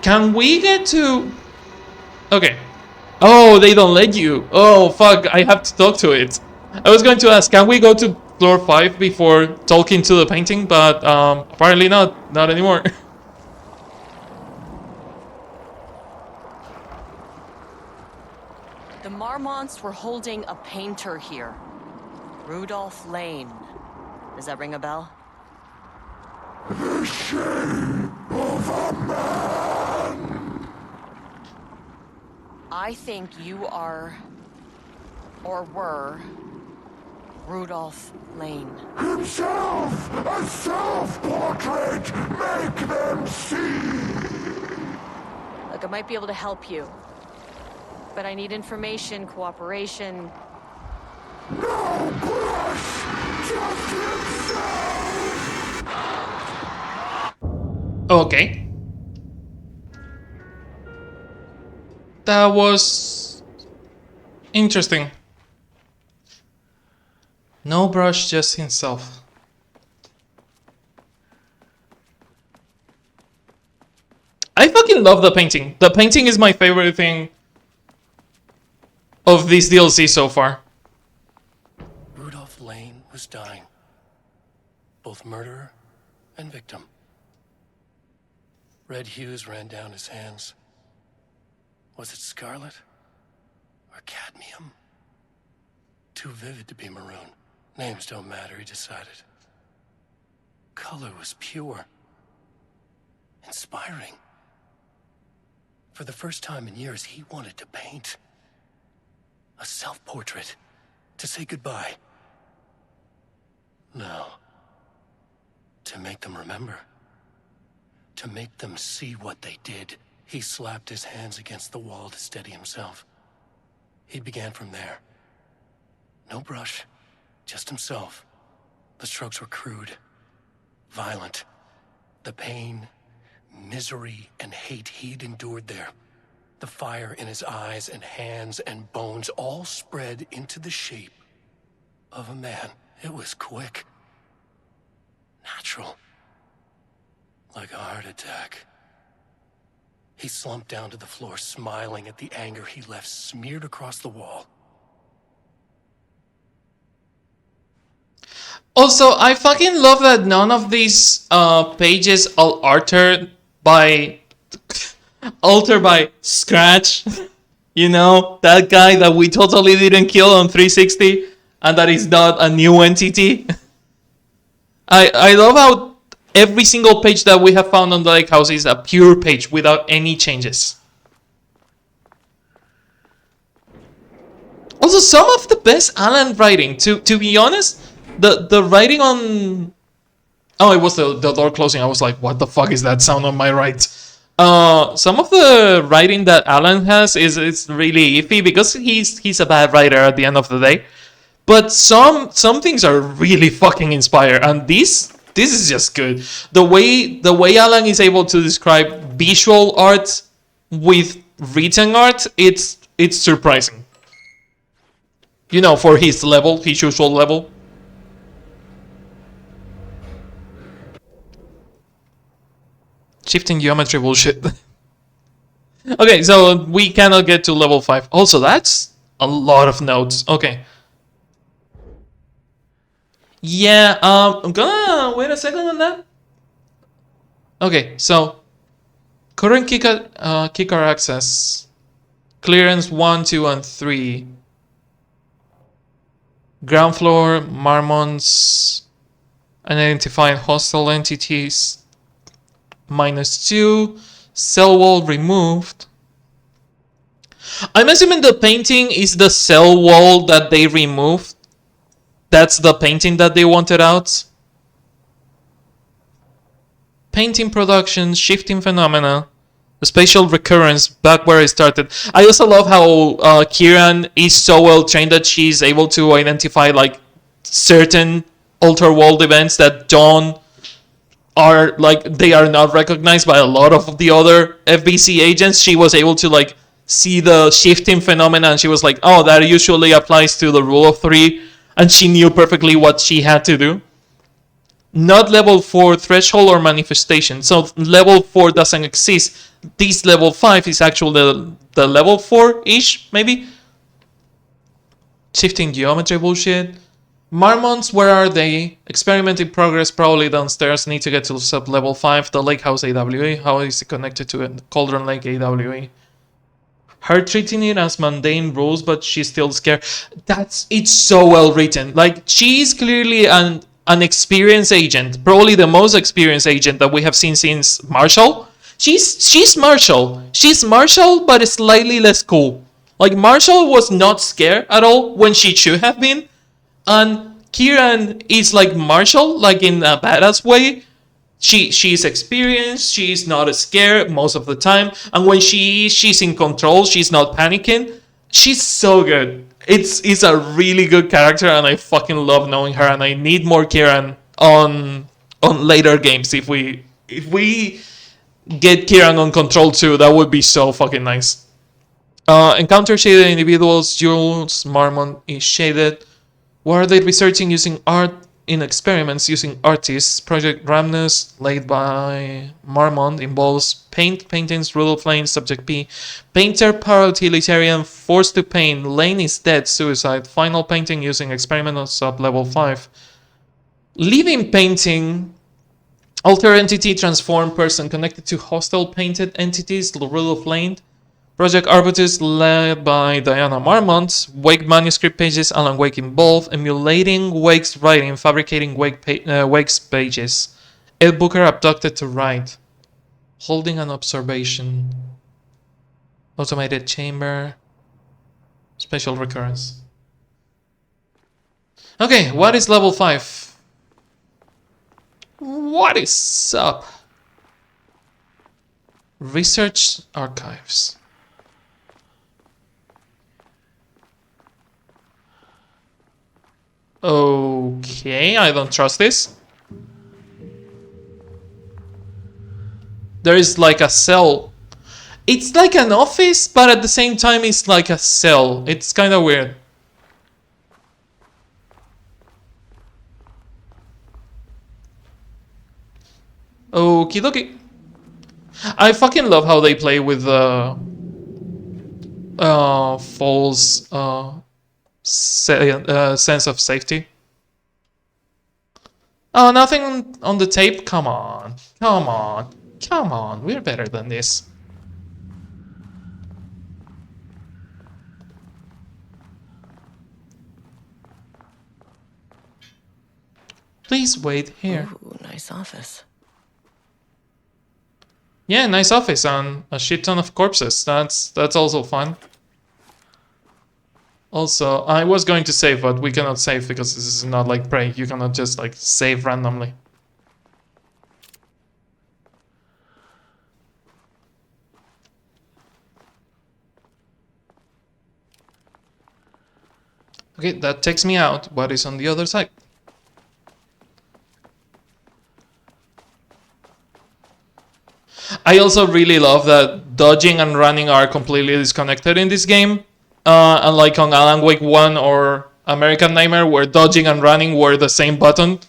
Can we get to... Okay. Oh, they don't let you. Oh, fuck, I have to talk to it. I was going to ask, can we go to floor 5 before talking to the painting? But apparently not. Not anymore. The Marmonts were holding a painter here. Rudolph Lane. Does that ring a bell? I think you are, or were, Rudolph Lane. Himself! A self-portrait! Make them see! Look, I might be able to help you. But I need information, cooperation. No brush! Just himself! Okay. That was interesting. No brush, just himself. I fucking love the painting. The painting is my favorite thing of this DLC so far. Rudolph Lane was dying. Both murderer and victim. Red hues ran down his hands. Was it scarlet or cadmium? Too vivid to be maroon. Names don't matter, he decided. Color was pure. Inspiring. For the first time in years, he wanted to paint. A self-portrait. To say goodbye. No. To make them remember. To make them see what they did. He slapped his hands against the wall to steady himself. He began from there. No brush, just himself. The strokes were crude, violent. The pain, misery, and hate he'd endured there. The fire in his eyes and hands and bones all spread into the shape of a man. It was quick. Natural. Like a heart attack. He slumped down to the floor, smiling at the anger he left smeared across the wall. Also, I fucking love that none of these pages are altered by Scratch. You know, that guy that we totally didn't kill on 360 and that is not a new entity. I love how every single page that we have found on the lake house is a pure page without any changes. Also, some of the best Alan writing. To be honest, the writing on... Oh, it was the door closing. I was like, what the fuck is that sound on my right? Some of the writing that Alan has is really iffy because he's a bad writer at the end of the day. But some things are really fucking inspired, and this is just good. The way Alan is able to describe visual art with written art, it's surprising. You know, for his level, his usual level. Shifting geometry bullshit. Okay, so we cannot get to level 5. Also, that's a lot of notes. Okay. Yeah, I'm gonna wait a second on that. Okay, so current kicker access, clearance 1, 2, and 3. Ground floor, Marmons, identifying hostile entities, -2, cell wall removed. I'm assuming the painting is the cell wall that they removed. That's the painting that they wanted out. Painting production, shifting phenomena, the spatial recurrence, back where I started. I also love how Kieran is so well trained that she's able to identify like certain Outer World events that don't are like they are not recognized by a lot of the other FBC agents. She was able to like see the shifting phenomena, and she was like, "Oh, that usually applies to the rule of 3," and she knew perfectly what she had to do. Not level 4 threshold or manifestation. So level 4 doesn't exist. This level 5 is actually the level 4-ish, maybe? Shifting geometry bullshit. Marmons, where are they? Experiment in progress, probably downstairs. Need to get to sub-level 5. The Lake House AWE. How is it connected to it? Cauldron Lake AWE. Her treating it as mundane rules, but she's still scared. It's so well written. Like, she's clearly an experienced agent. Probably the most experienced agent that we have seen since Marshall. She's Marshall. She's Marshall, but slightly less cool. Like, Marshall was not scared at all when she should have been. And Kieran is like Marshall, like in a badass way. She's experienced, she's not scared most of the time, and when she's in control, she's not panicking. She's so good. It's a really good character, and I fucking love knowing her, and I need more Kieran on later games. If we get Kieran on control too, that would be so fucking nice. Encounter shaded individuals, Jules Marmon is shaded. What are they researching using art in experiments using artists? Project Ramnus, led by Marmont, involves paint, paintings, rule of lane, subject P. Painter, para-utilitarian, forced to paint. Lane is dead, suicide. Final painting using experiment on sub-level 5. Living painting, alter entity, transform person connected to hostile painted entities, the rule of lane. Project Arbutus, led by Diana Marmont. Wake manuscript pages, Alan Wake involved. Emulating Wake's writing, fabricating Wake's pages. Ed Booker abducted to write. Holding an observation. Automated chamber. Special recurrence. Okay, what is level 5? What is up? Research archives. Okay, I don't trust this. There is like a cell. It's like an office, but at the same time it's like a cell. It's kind of weird. Okie dokie. I fucking love how they play with the false sense of safety. Oh, nothing on the tape? Come on. Come on. Come on. We're better than this. Please wait here. Ooh, nice office. Yeah, nice office and a shit ton of corpses. That's also fun. Also, I was going to save, but we cannot save because this is not like Prey. You cannot just like save randomly. Okay, that takes me out. What is on the other side? I also really love that dodging and running are completely disconnected in this game. Unlike on Alan Wake 1 or American Nightmare, where dodging and running were the same button.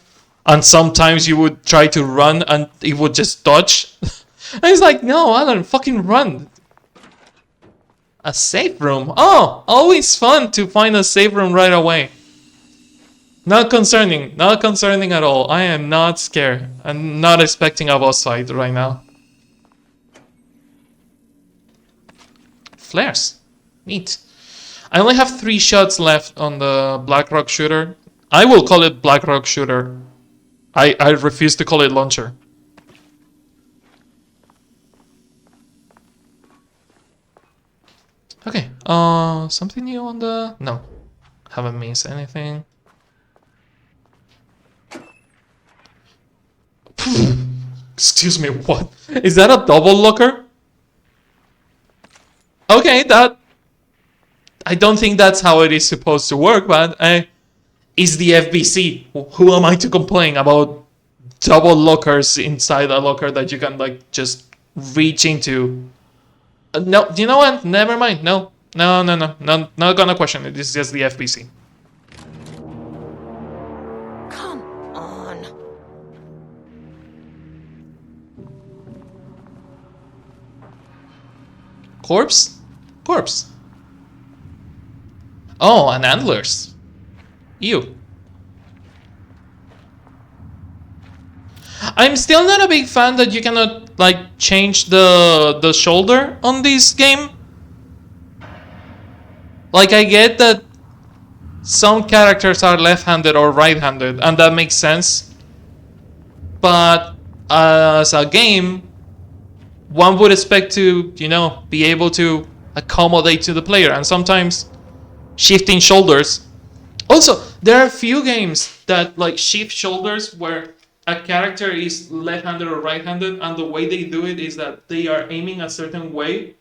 And sometimes you would try to run and it would just dodge. And it's like, no, Alan, fucking run. A safe room. Oh, always fun to find a safe room right away. Not concerning at all. I am not scared. I'm not expecting a boss fight right now. Flares. Neat. I only have 3 shots left on the Blackrock shooter. I will call it Blackrock shooter. I refuse to call it launcher. Okay, something new on the... No, haven't missed anything. Excuse me, what? Is that a double locker? Okay, that... I don't think that's how it is supposed to work, but it's the FBC. Who am I to complain about double lockers inside a locker that you can, like, just reach into? No, you know what? Never mind. No, not gonna question it. It's just the FBC. Come on. Corpse? Corpse. Oh, and antlers. Ew. I'm still not a big fan that you cannot, like, change the shoulder on this game. Like, I get that some characters are left-handed or right-handed, and that makes sense. But as a game, one would expect to, you know, be able to accommodate to the player, and sometimes shifting shoulders. Also, there are few games that, like, shift shoulders where a character is left-handed or right-handed, and the way they do it is that they are aiming a certain way,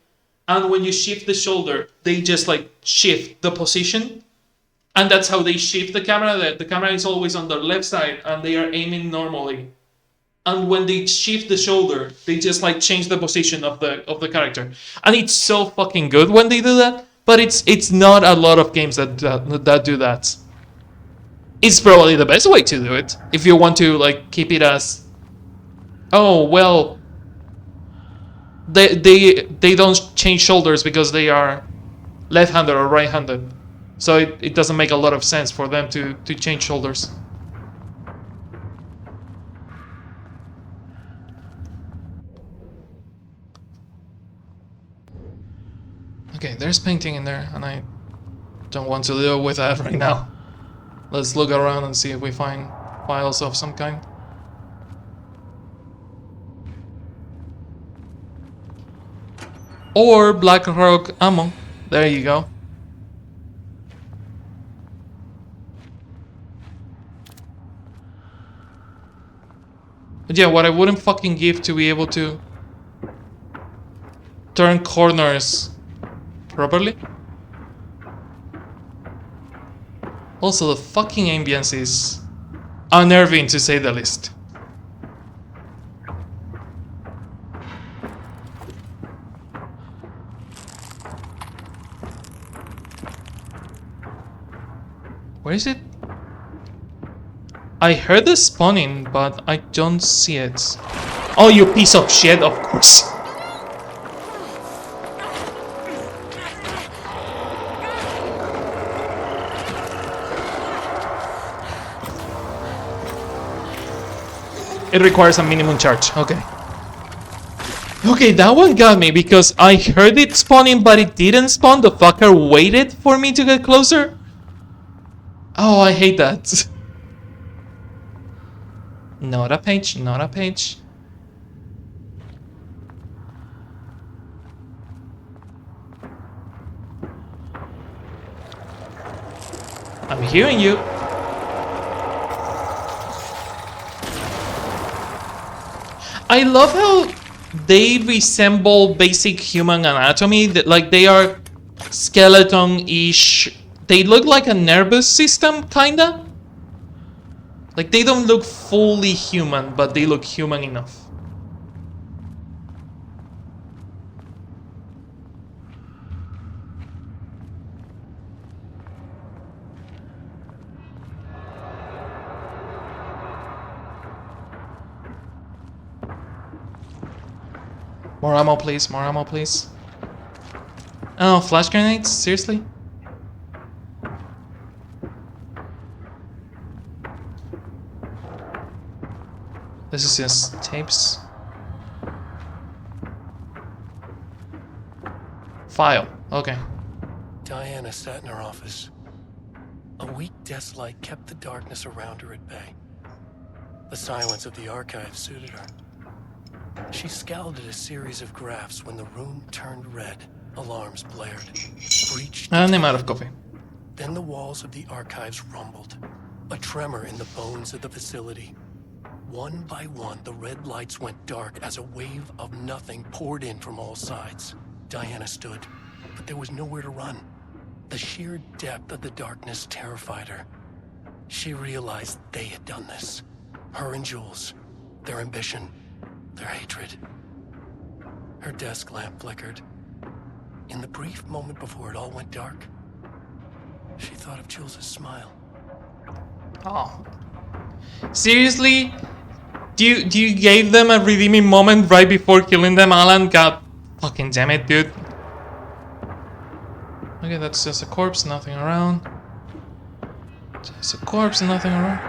and when you shift the shoulder, they just, like, shift the position, and that's how they shift the camera. That the camera is always on the left side, and they are aiming normally. And when they shift the shoulder, they just, like, change the position of the character, and it's so fucking good when they do that. But it's not a lot of games that do that. It's probably the best way to do it if you want to, like, keep it as, oh well, they don't change shoulders because they are left-handed or right-handed, so it doesn't make a lot of sense for them to change shoulders. Okay, there's painting in there, and I don't want to deal with that right now. Let's look around and see if we find files of some kind. Or Black Rock ammo. There you go. But yeah, what I wouldn't fucking give to be able to turn corners properly. Also, the fucking ambience is unnerving, to say the least. Where is it? I heard the spawning, but I don't see it. Oh, you piece of shit, of course. It requires a minimum charge. Okay. Okay, that one got me because I heard it spawning, but it didn't spawn. The fucker waited for me to get closer. Oh, I hate that. Not a page, not a page. I'm hearing you. I love how they resemble basic human anatomy. That, like, they are skeleton-ish. They look like a nervous system, kinda. Like, they don't look fully human, but they look human enough. More ammo, please. More ammo, please. Oh, flash grenades? Seriously? This is just tapes. File. Okay. Diana sat in her office. A weak desk light kept the darkness around her at bay. The silence of the archive suited her. She scowled at a series of graphs when the room turned red. Alarms blared. Breach And I'm out detected. of coffee. Then the walls of the archives rumbled. A tremor in the bones of the facility. One by one, the red lights went dark as a wave of nothing poured in from all sides. Diana stood, but there was nowhere to run. The sheer depth of the darkness terrified her. She realized they had done this. Her and Jules. Their ambition. Their hatred. Her desk lamp flickered. In the brief moment before it all went dark, she thought of Jules' smile. Oh. Seriously? Do you gave them a redeeming moment right before killing them, Alan? God fucking damn it, dude. Okay, that's just a corpse, nothing around. Just a corpse, nothing around.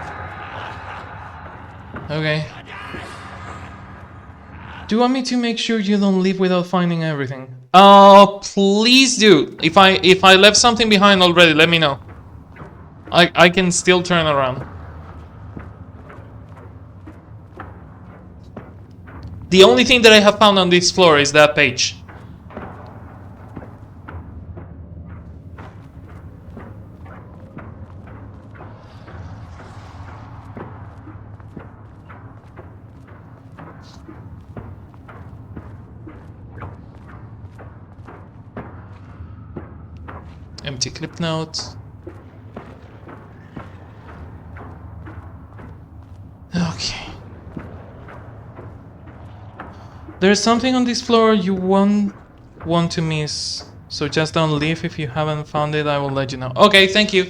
Okay. Do you want me to make sure you don't leave without finding everything? Please do. If I left something behind already, let me know. I can still turn around. The only thing that I have found on this floor is that page. Empty clip notes. Okay. There's something on this floor you won't want to miss. So just don't leave. If you haven't found it, I will let you know. Okay, thank you.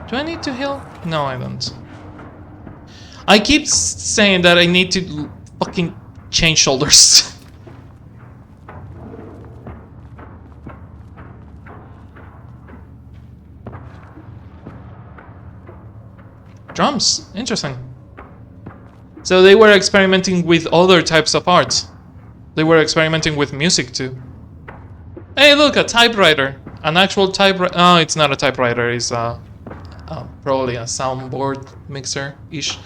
Do I need to heal? No, I don't. I keep saying that I need to fucking change shoulders. Drums, interesting. So they were experimenting with other types of art. They were experimenting with music too. Hey, look, a typewriter. An actual typewriter. Oh, it's not a typewriter. It's probably a soundboard mixer-ish.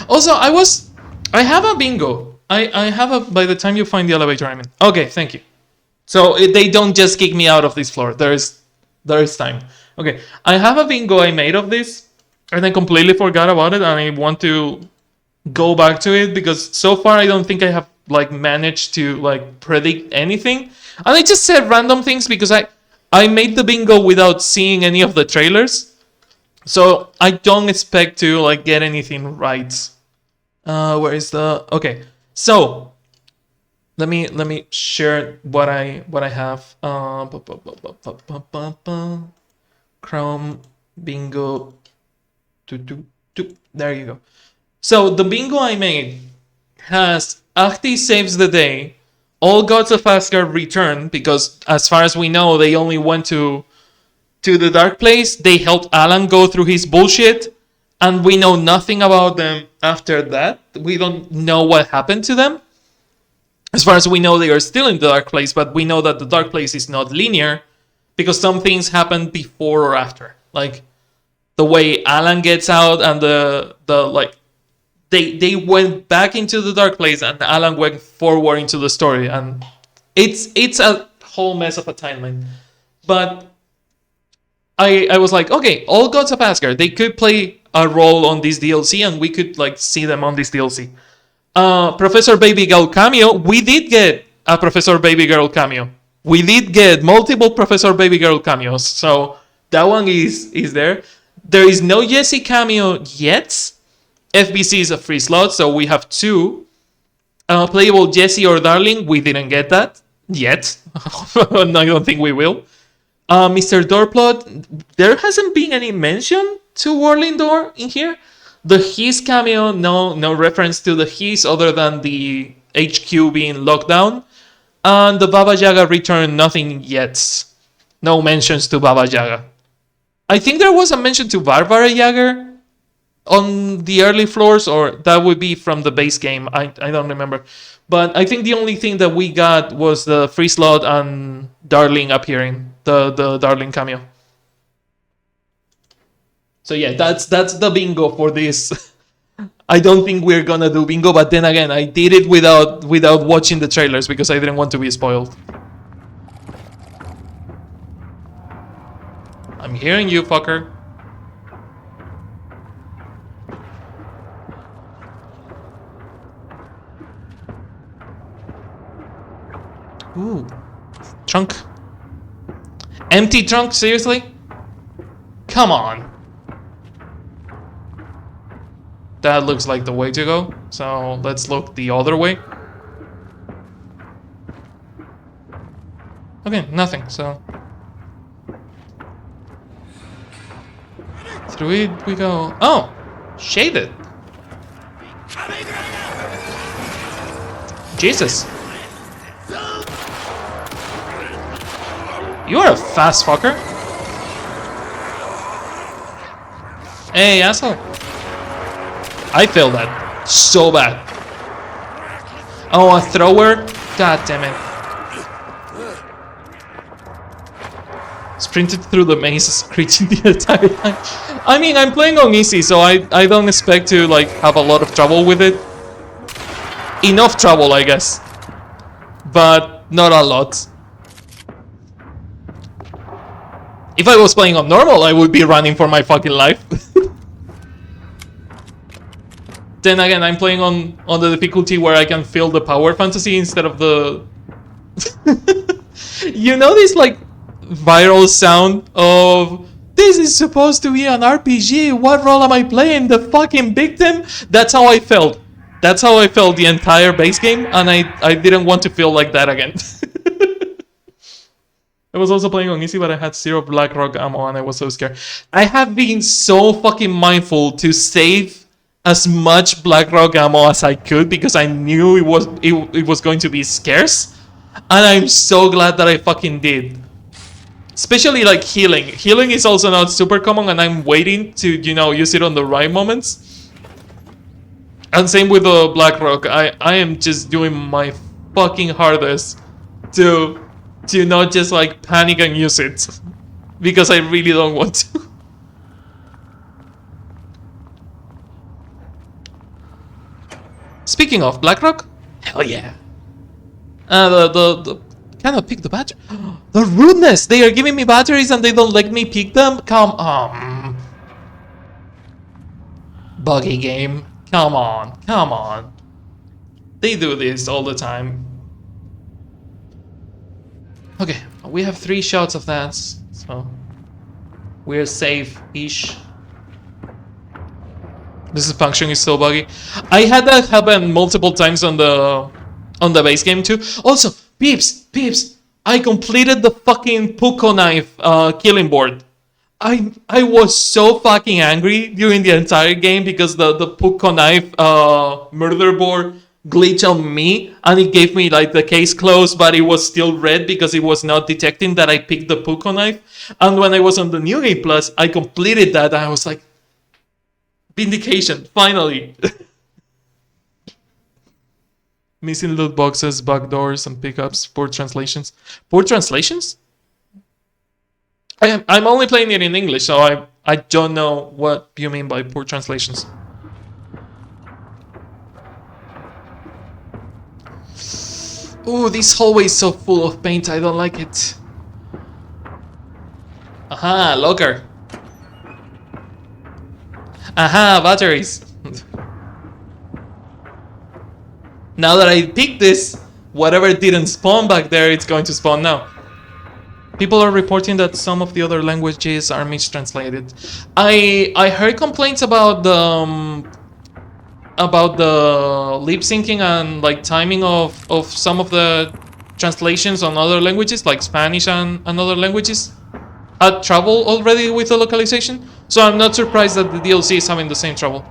Also, I have a bingo. I have a, by the time you find the elevator, I mean. Okay, thank you. So they don't just kick me out of this floor. There is time. Okay, I have a bingo I made of this, and I completely forgot about it, and I want to go back to it because so far I don't think I have like managed to like predict anything. And I just said random things because I made the bingo without seeing any of the trailers. So I don't expect to like get anything right. Where is the okay? So let me share what I have. Chrome bingo. There you go. So the bingo I made has Ahti saves the day, all gods of Asgard return because as far as we know they only went to the dark place. They helped Alan go through his bullshit, and we know nothing about them after that. We don't know what happened to them. As far as we know, they are still in the dark place, but we know that the dark place is not linear because some things happen before or after. Like the way Alan gets out and the like they went back into the dark place and Alan went forward into the story, and it's a whole mess of a timeline. But I was like, okay, all gods of Asgard, they could play a role on this DLC, and we could like see them on this DLC. Professor Baby Girl cameo, we did get a Professor Baby Girl cameo. We did get multiple Professor Baby Girl cameos, so that one is there. There is no Jessie cameo yet. FBC is a free slot, so we have two. Playable Jessie or Darling, we didn't get that yet. I don't think we will. Mr. Doorplot, there hasn't been any mention to Whirling Door in here. The His cameo, no reference to the His other than the HQ being locked down. And the Baba Yaga return, nothing yet. No mentions to Baba Yaga. I think there was a mention to Barbara Yaga on the early floors, or that would be from the base game. I don't remember. But I think the only thing that we got was the free slot and Darling appearing, the Darling cameo. So yeah, that's the bingo for this I don't think we're gonna do bingo, but then again, I did it without watching the trailers because I didn't want to be spoiled. I'm hearing you, fucker. Ooh. Trunk. Empty trunk, seriously? Come on. That looks like the way to go. So let's look the other way. Okay, nothing, so. Through it we go. Oh! Shaded. Jesus. You are a fast fucker. Hey, asshole. I failed that so bad. Oh, a thrower? God damn it. Sprinted through the maze, screeching the entire time. I mean, I'm playing on easy, so I don't expect to like have a lot of trouble with it. Enough trouble, I guess. But not a lot. If I was playing on normal, I would be running for my fucking life. Then again, I'm playing on the difficulty where I can feel the power fantasy instead of the... You know this like viral sound of this is supposed to be an RPG, what role am I playing? The fucking victim? That's how I felt. That's how I felt the entire base game, and I didn't want to feel like that again. I was also playing on easy, but I had 0 Black Rock ammo and I was so scared. I have been so fucking mindful to save as much Black Rock ammo as I could because I knew it was going to be scarce. And I'm so glad that I fucking did. Especially like healing. Healing is also not super common and I'm waiting to, you know, use it on the right moments. And same with the Black Rock. I am just doing my fucking hardest to not just like panic and use it. Because I really don't want to. Speaking of Blackrock, hell yeah. The cannot pick the battery. The rudeness! They are giving me batteries and they don't let me pick them? Come on. Buggy game. Come on. Come on. They do this all the time. Okay, we have 3 shots of that, so we're safe-ish. This function is so buggy. I had that happen multiple times on the base game too. Also, peeps, I completed the fucking Puko knife killing board. I was so fucking angry during the entire game because the Puko knife murder board glitched on me and it gave me like the case closed, but it was still red because it was not detecting that I picked the Puko knife. And when I was on the New Game Plus, I completed that and I was like, vindication, finally. Missing loot boxes, backdoors, and pickups, poor translations. Poor translations? I'm only playing it in English, so I don't know what you mean by poor translations. Ooh, this hallway is so full of paint, I don't like it. Aha, locker. Aha, batteries. Now that I picked this, whatever didn't spawn back there, it's going to spawn now. People are reporting that some of the other languages are mistranslated. I heard complaints about the lip syncing and like timing of some of the translations on other languages, like Spanish and other languages. Had trouble already with the localization, so I'm not surprised that the DLC is having the same trouble.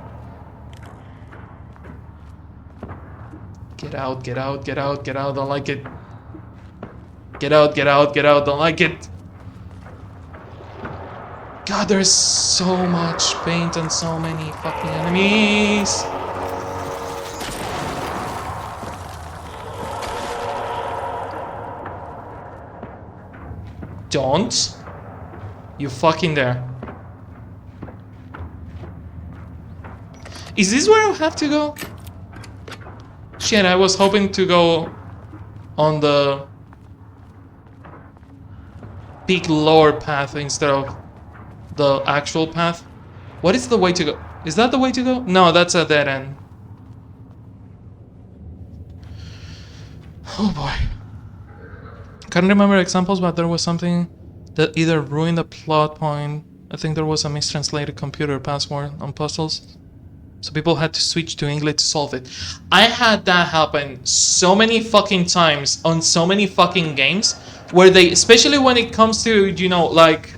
Get out, get out, get out, get out, don't like it. Get out, get out, get out, don't like it. God, there's so much paint and so many fucking enemies. Don't. You fucking dare. Is this where I have to go? Shit, I was hoping to go on the big lower path instead of the actual path. What is the way to go? Is that the way to go? No, that's a dead end. Oh boy. Can't remember examples, but there was something that either ruined the plot point. I think there was a mistranslated computer password on puzzles. So people had to switch to English to solve it. I had that happen so many fucking times on so many fucking games where they, especially when it comes to, you know, like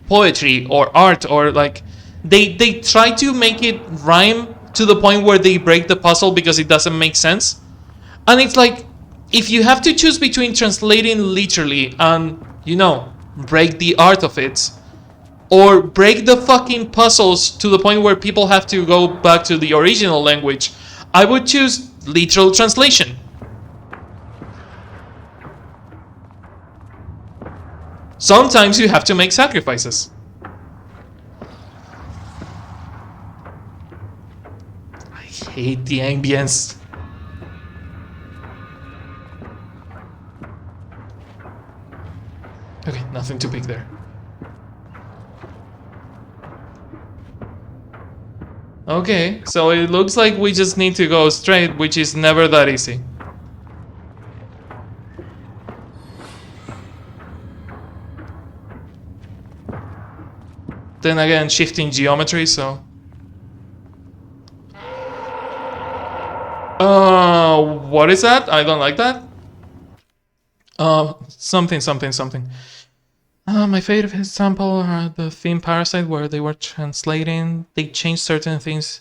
poetry or art or like, they try to make it rhyme to the point where they break the puzzle because it doesn't make sense. And it's like, if you have to choose between translating literally and, you know, break the art of it, or break the fucking puzzles to the point where people have to go back to the original language, I would choose literal translation. Sometimes you have to make sacrifices. I hate the ambience. Okay, nothing to pick there. Okay, so it looks like we just need to go straight, which is never that easy. Then again, shifting geometry, so... what is that? I don't like that. Something. My favorite example are the theme Parasite, where they were translating, they changed certain things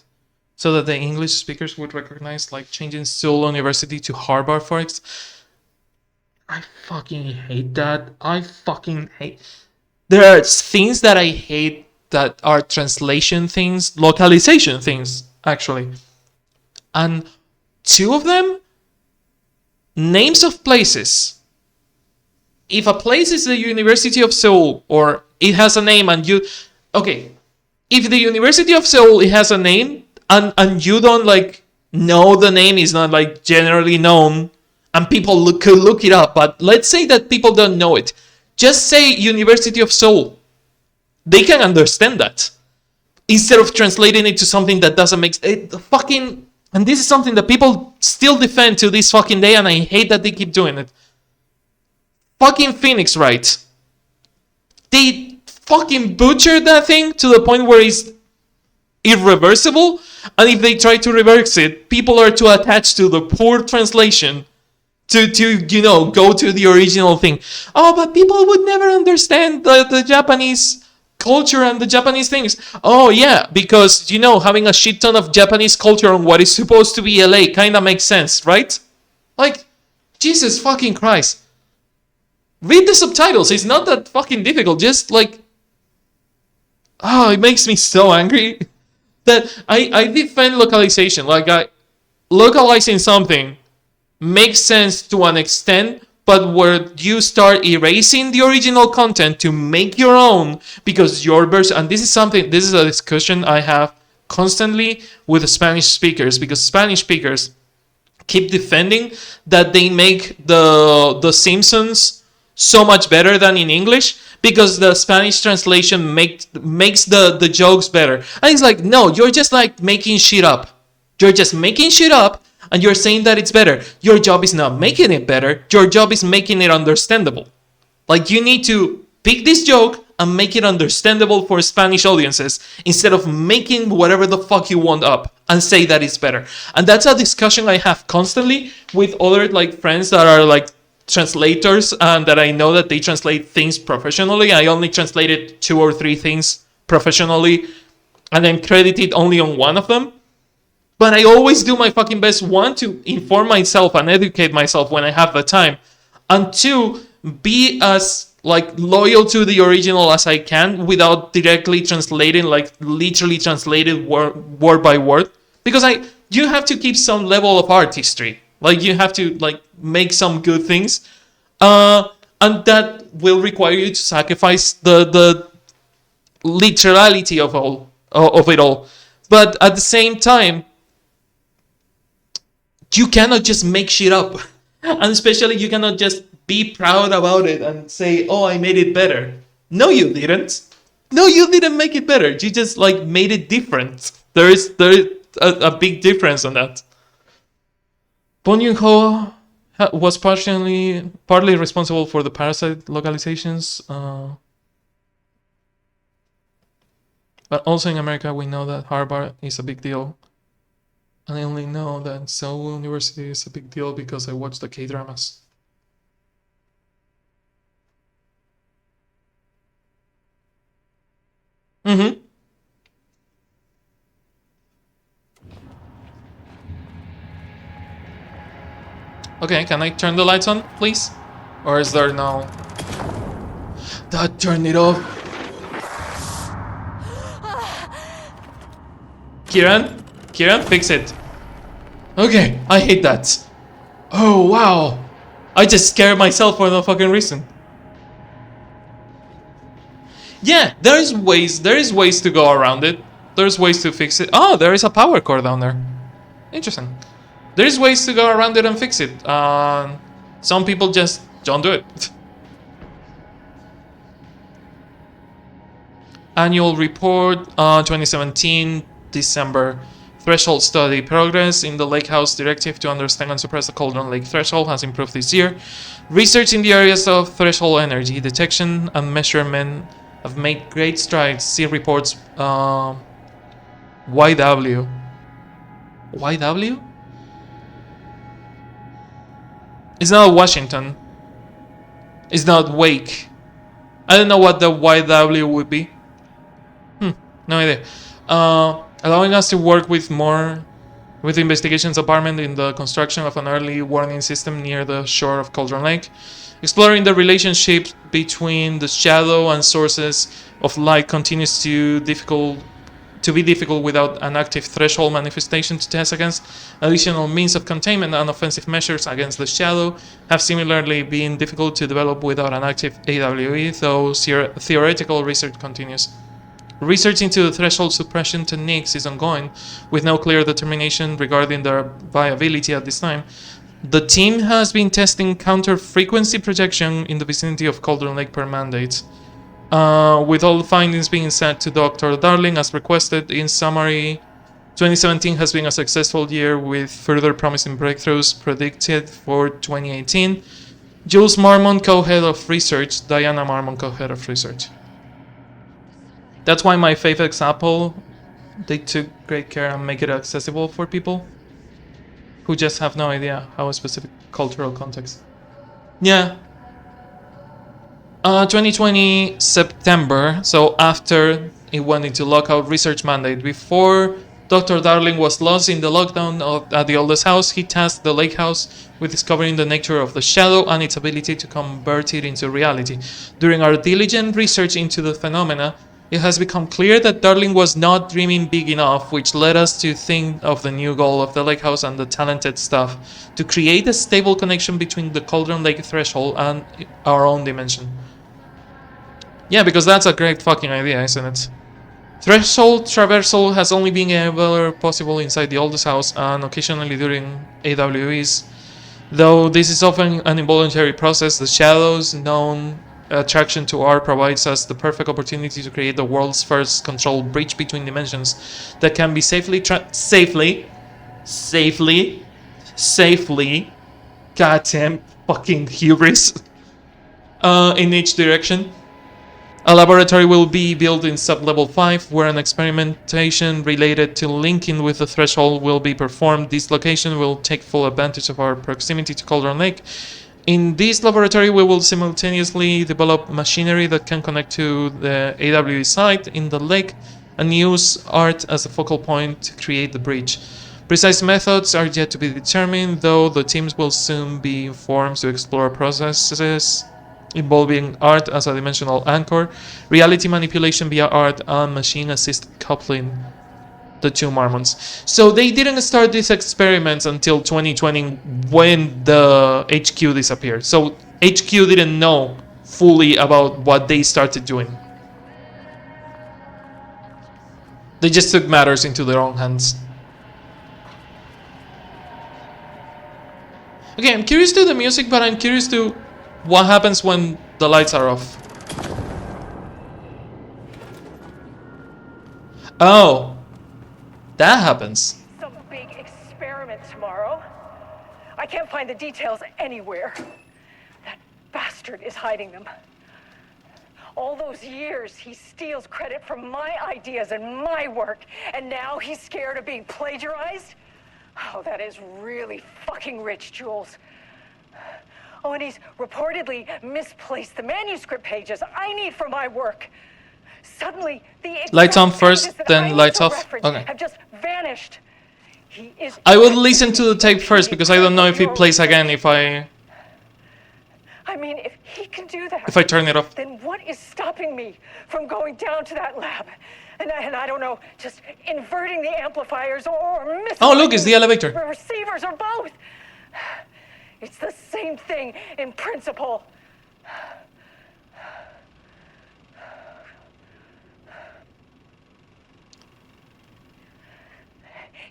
so that the English speakers would recognize, like changing Seoul University to Harvard, for example. I fucking hate that. There are things that I hate that are translation things, localization things, actually. And two of them, names of places. If a place is the University of Seoul, or it has a name and you... Okay, if the University of Seoul, it has a name, and you don't, like, know the name, is not, like, generally known, and people could look it up, but let's say that people don't know it. Just say University of Seoul. They can understand that. Instead of translating it to something that doesn't make... fucking... And this is something that people still defend to this fucking day, and I hate that they keep doing it. Fucking Phoenix Wright. They fucking butchered that thing to the point where it's irreversible. And if they try to reverse it, people are too attached to the poor translation to you know, go to the original thing. Oh, but people would never understand the Japanese culture and the Japanese things. Oh, yeah, because, you know, having a shit ton of Japanese culture on what is supposed to be LA kind of makes sense, right? Like, Jesus fucking Christ. Read the subtitles. It's not that fucking difficult. Just like... Oh, it makes me so angry. That I defend localization. Like, localizing something makes sense to an extent, but where you start erasing the original content to make your own, because your version... And this is a discussion I have constantly with Spanish speakers, because Spanish speakers keep defending that they make the Simpsons so much better than in English because the Spanish translation makes the jokes better. And it's like, no, you're just like making shit up. You're just making shit up and you're saying that it's better. Your job is not making it better. Your job is making it understandable. Like, you need to pick this joke and make it understandable for Spanish audiences instead of making whatever the fuck you want up and say that it's better. And that's a discussion I have constantly with other like friends that are like translators and that I know that they translate things professionally. I only translated 2 or 3 things professionally and I'm credited only on one of them. But I always do my fucking best, 1, to inform myself and educate myself when I have the time, and 2, be as like loyal to the original as I can without directly translating, like literally translated word by word, because you have to keep some level of artistry. Like, you have to like make some good things, and that will require you to sacrifice the literality of it all. But at the same time, you cannot just make shit up. And especially you cannot just be proud about it and say, oh, I made it better. No, you didn't. No, you didn't make it better. You just like made it different. There is a big difference on that. Bong Joon-ho was partly responsible for the Parasite localizations. But also in America, we know that Harvard is a big deal. And I only know that Seoul University is a big deal because I watched the K-dramas. Mm-hmm. Okay, can I turn the lights on, please? Or is there no... Turn it off. Kieran? Kieran, fix it. Okay, I hate that. Oh, wow. I just scared myself for no fucking reason. Yeah, there is ways to go around it. There's ways to fix it. Oh, there is a power cord down there. Interesting. There's ways to go around it and fix it. Some people just don't do it. Annual report 2017 December. Threshold study. Progress in the Lake House Directive to understand and suppress the Cauldron Lake threshold has improved this year. Research in the areas of threshold energy detection and measurement have made great strides. See reports YW. YW? It's not Washington. It's not Wake. I don't know what the YW would be. No idea. Allowing us to work with the investigations department in the construction of an early warning system near the shore of Cauldron Lake, exploring the relationship between the shadow and sources of light continues to be difficult without an active threshold manifestation to test against. Additional means of containment and offensive measures against the shadow have similarly been difficult to develop without an active AWE, though theoretical research continues. Research into the threshold suppression techniques is ongoing, with no clear determination regarding their viability at this time. The team has been testing counter-frequency projection in the vicinity of Cauldron Lake per mandate, with all findings being sent to Dr. Darling as requested. In summary, 2017 has been a successful year with further promising breakthroughs predicted for 2018. Jules Marmon, co-head of research. Diana Marmon, co-head of research. That's why my favorite example, they took great care and make it accessible for people who just have no idea how a specific cultural context. Yeah. 2020 September, so after it went into lockout research mandate. Before Dr. Darling was lost in the lockdown at the oldest house, he tasked the lake house with discovering the nature of the shadow and its ability to convert it into reality. During our diligent research into the phenomena, it has become clear that Darling was not dreaming big enough, which led us to think of the new goal of the lake house and the talented staff to create a stable connection between the Cauldron Lake threshold and our own dimension. Yeah, because that's a great fucking idea, isn't it? Threshold traversal has only been ever possible inside the oldest house and occasionally during AWEs. Though this is often an involuntary process, the shadow's known attraction to art provides us the perfect opportunity to create the world's first controlled bridge between dimensions that can be safely, goddamn fucking hubris, in each direction. A laboratory will be built in sub-level 5, where an experimentation related to linking with the threshold will be performed. This location will take full advantage of our proximity to Cauldron Lake. In this laboratory, we will simultaneously develop machinery that can connect to the AWE site in the lake and use art as a focal point to create the bridge. Precise methods are yet to be determined, though the teams will soon be informed to explore processes involving art as a dimensional anchor, reality manipulation via art, and machine-assisted coupling, the two Marmons. So they didn't start these experiments until 2020 when the HQ disappeared. So HQ didn't know fully about what they started doing. They just took matters into their own hands. Okay, I'm curious to the music, but I'm curious to what happens when the lights are off. Oh, that happens. Some big experiment tomorrow. I can't find the details anywhere. That bastard is hiding them. All those years, he steals credit from my ideas and my work, and now he's scared of being plagiarized? Oh, that is really fucking rich, Jules. Oh, and he's reportedly misplaced the manuscript pages I need for my work. Suddenly, the Lights on exact first, pages that then I need lights to off? reference Okay. have just vanished. He is I will listen to the tape first because I don't know if it your plays again research. I mean, if he can do that, if I turn it off. then what is stopping me from going down to that lab? And I don't know, just inverting the amplifiers or missing Oh, look, it's the elevator. receivers or both. It's the same thing in principle.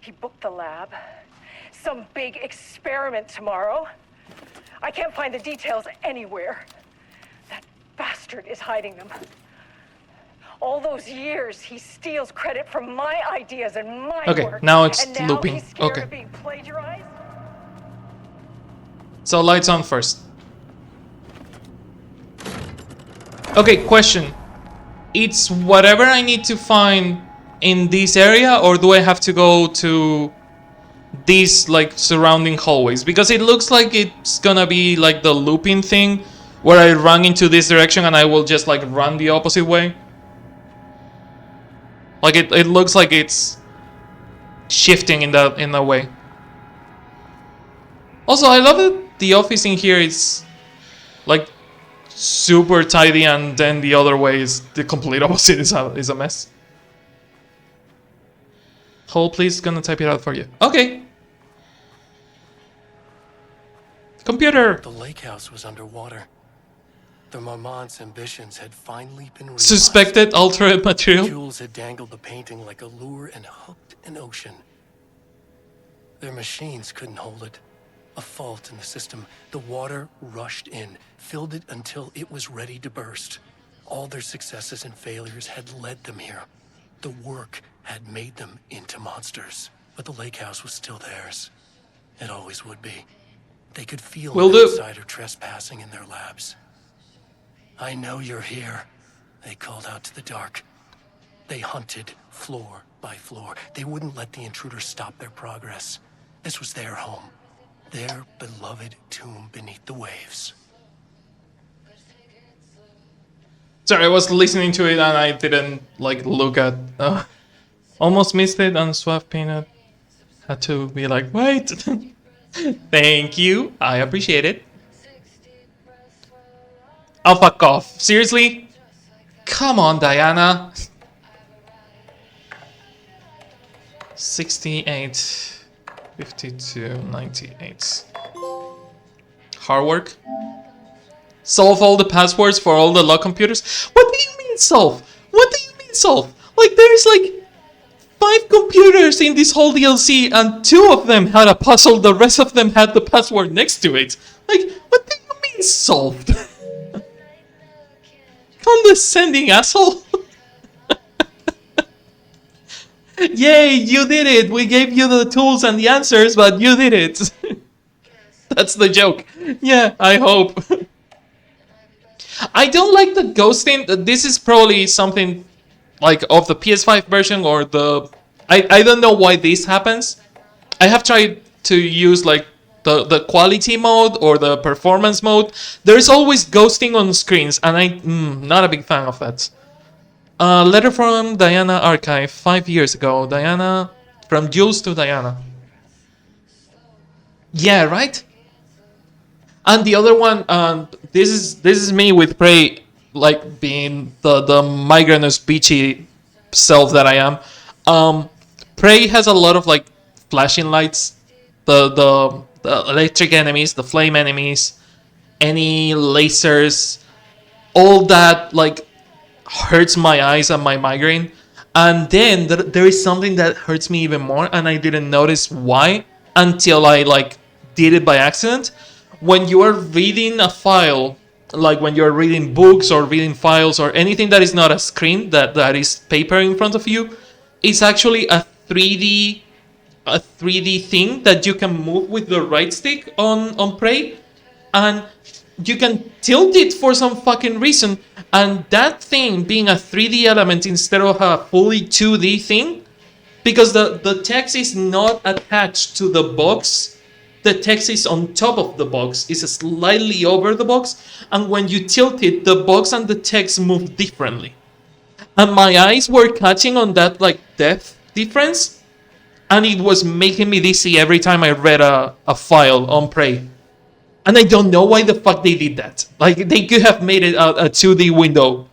He booked the lab. Some big experiment tomorrow. I can't find the details anywhere. That bastard is hiding them. All those years, he steals credit from my ideas and my Okay, work. now it's and now looping. He's scared Okay. of being plagiarized. So lights on first. Okay, question. It's whatever I need to find in this area, or do I have to go to these like surrounding hallways? Because it looks like it's gonna be like the looping thing where I run into this direction and I will just like run the opposite way. Like it looks like it's shifting in that way. Also, I love that the office in here is like super tidy, and then the other way is the complete opposite. Is a mess. Hold, please. Gonna type it out for you. Okay. Computer. The lake house was underwater. The Marmont's ambitions had finally been realized. Suspected alternate material. Jules had dangled the painting like a lure and hooked an ocean. Their machines couldn't hold it. A fault in the system. The water rushed in, filled it until it was ready to burst. All their successes and failures had led them here. The work had made them into monsters. But the lake house was still theirs. It always would be. They could feel Will an do. outsider trespassing in their labs. I know you're here, they called out to the dark. They hunted floor by floor. They wouldn't let the intruders stop their progress. This was their home, their beloved tomb beneath the waves. Sorry, I was listening to it and I didn't like look at. Almost missed it on Suave Peanut. Had to be like, wait. Thank you. I appreciate it. Oh, fuck off. Seriously? Come on, Diana. 68, 52, 98. Hard work. Solve all the passwords for all the lock computers. What do you mean solve? What do you mean solve? Like there's like 5 computers in this whole DLC and 2 of them had a puzzle, the rest of them had the password next to it. Like, what do you mean solved? Condescending asshole. Yay, you did it. We gave you the tools and the answers, but you did it. That's the joke. Yeah, I hope. I don't like the ghosting. This is probably something like of the PS5 version or the... I don't know why this happens. I have tried to use like the quality mode or the performance mode. There's always ghosting on screens and I'm not a big fan of that. Letter from Diana Archive 5 years ago. Diana, from Jules to Diana. Yeah, right? And the other one, this is me with Prey, like being the migrainous beachy self that I am. Prey has a lot of like flashing lights, the electric enemies, the flame enemies, any lasers, all that like hurts my eyes and my migraine. And then there is something that hurts me even more, and I didn't notice why until I like did it by accident. When you are reading a file, like when you're reading books or reading files or anything that is not a screen, that is paper in front of you, it's actually a 3D thing that you can move with the right stick on Prey, and you can tilt it for some fucking reason. And that thing being a 3D element instead of a fully 2D thing, because the text is not attached to the box, the text is on top of the box, is slightly over the box, and when you tilt it, the box and the text move differently. And my eyes were catching on that like depth difference, and it was making me dizzy every time I read a file on Prey. And I don't know why the fuck they did that. Like they could have made it a 2D window,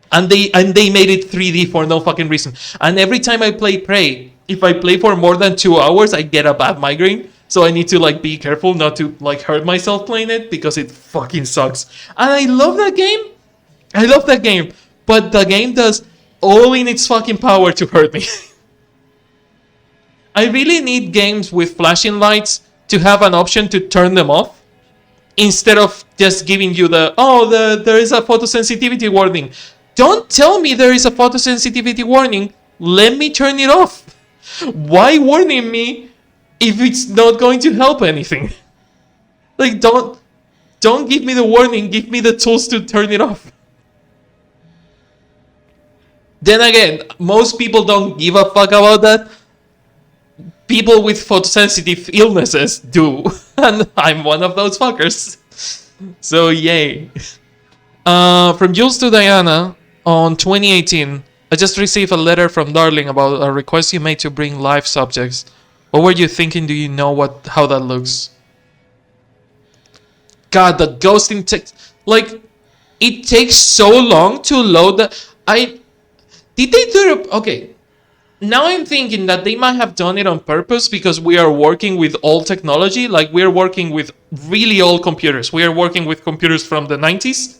and they made it 3D for no fucking reason. And every time I play Prey, if I play for more than 2 hours, I get a bad migraine. So I need to like be careful not to like hurt myself playing it because it fucking sucks. And I love that game. I love that game, but the game does all in its fucking power to hurt me. I really need games with flashing lights to have an option to turn them off instead of just giving you there is a photosensitivity warning. Don't tell me there is a photosensitivity warning. Let me turn it off. Why warning me if it's not going to help anything? Like don't give me the warning, give me the tools to turn it off. Then again, most people don't give a fuck about that. People with photosensitive illnesses do, and I'm one of those fuckers. So yay. From Jules to Diana on 2018. I just received a letter from Darling about a request you made to bring live subjects. What were you thinking? Do you know how that looks? God, the ghosting takes like it takes so long to load the. Did they do it? Okay. Now I'm thinking that they might have done it on purpose because we are working with old technology. Like we're working with really old computers. We are working with computers from the 90s.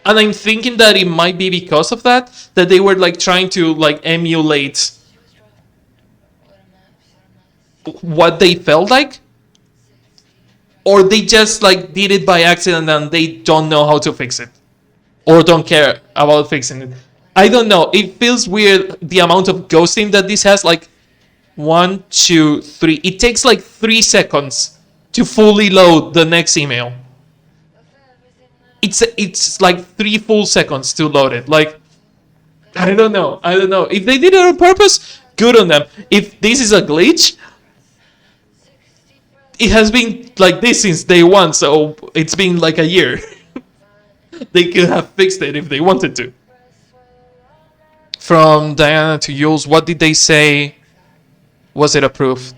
And I'm thinking that it might be because of that they were like trying to like emulate what they felt like. Or they just like did it by accident and they don't know how to fix it. Or don't care about fixing it. I don't know. It feels weird the amount of ghosting that this has. Like 1, 2, 3. It takes like 3 seconds to fully load the next email. It's like 3 full seconds to load it. Like I don't know. If they did it on purpose, good on them. If this is a glitch, it has been like this since day one. So it's been like a year. They could have fixed it if they wanted to. From Diana to Jules, what did they say? Was it approved?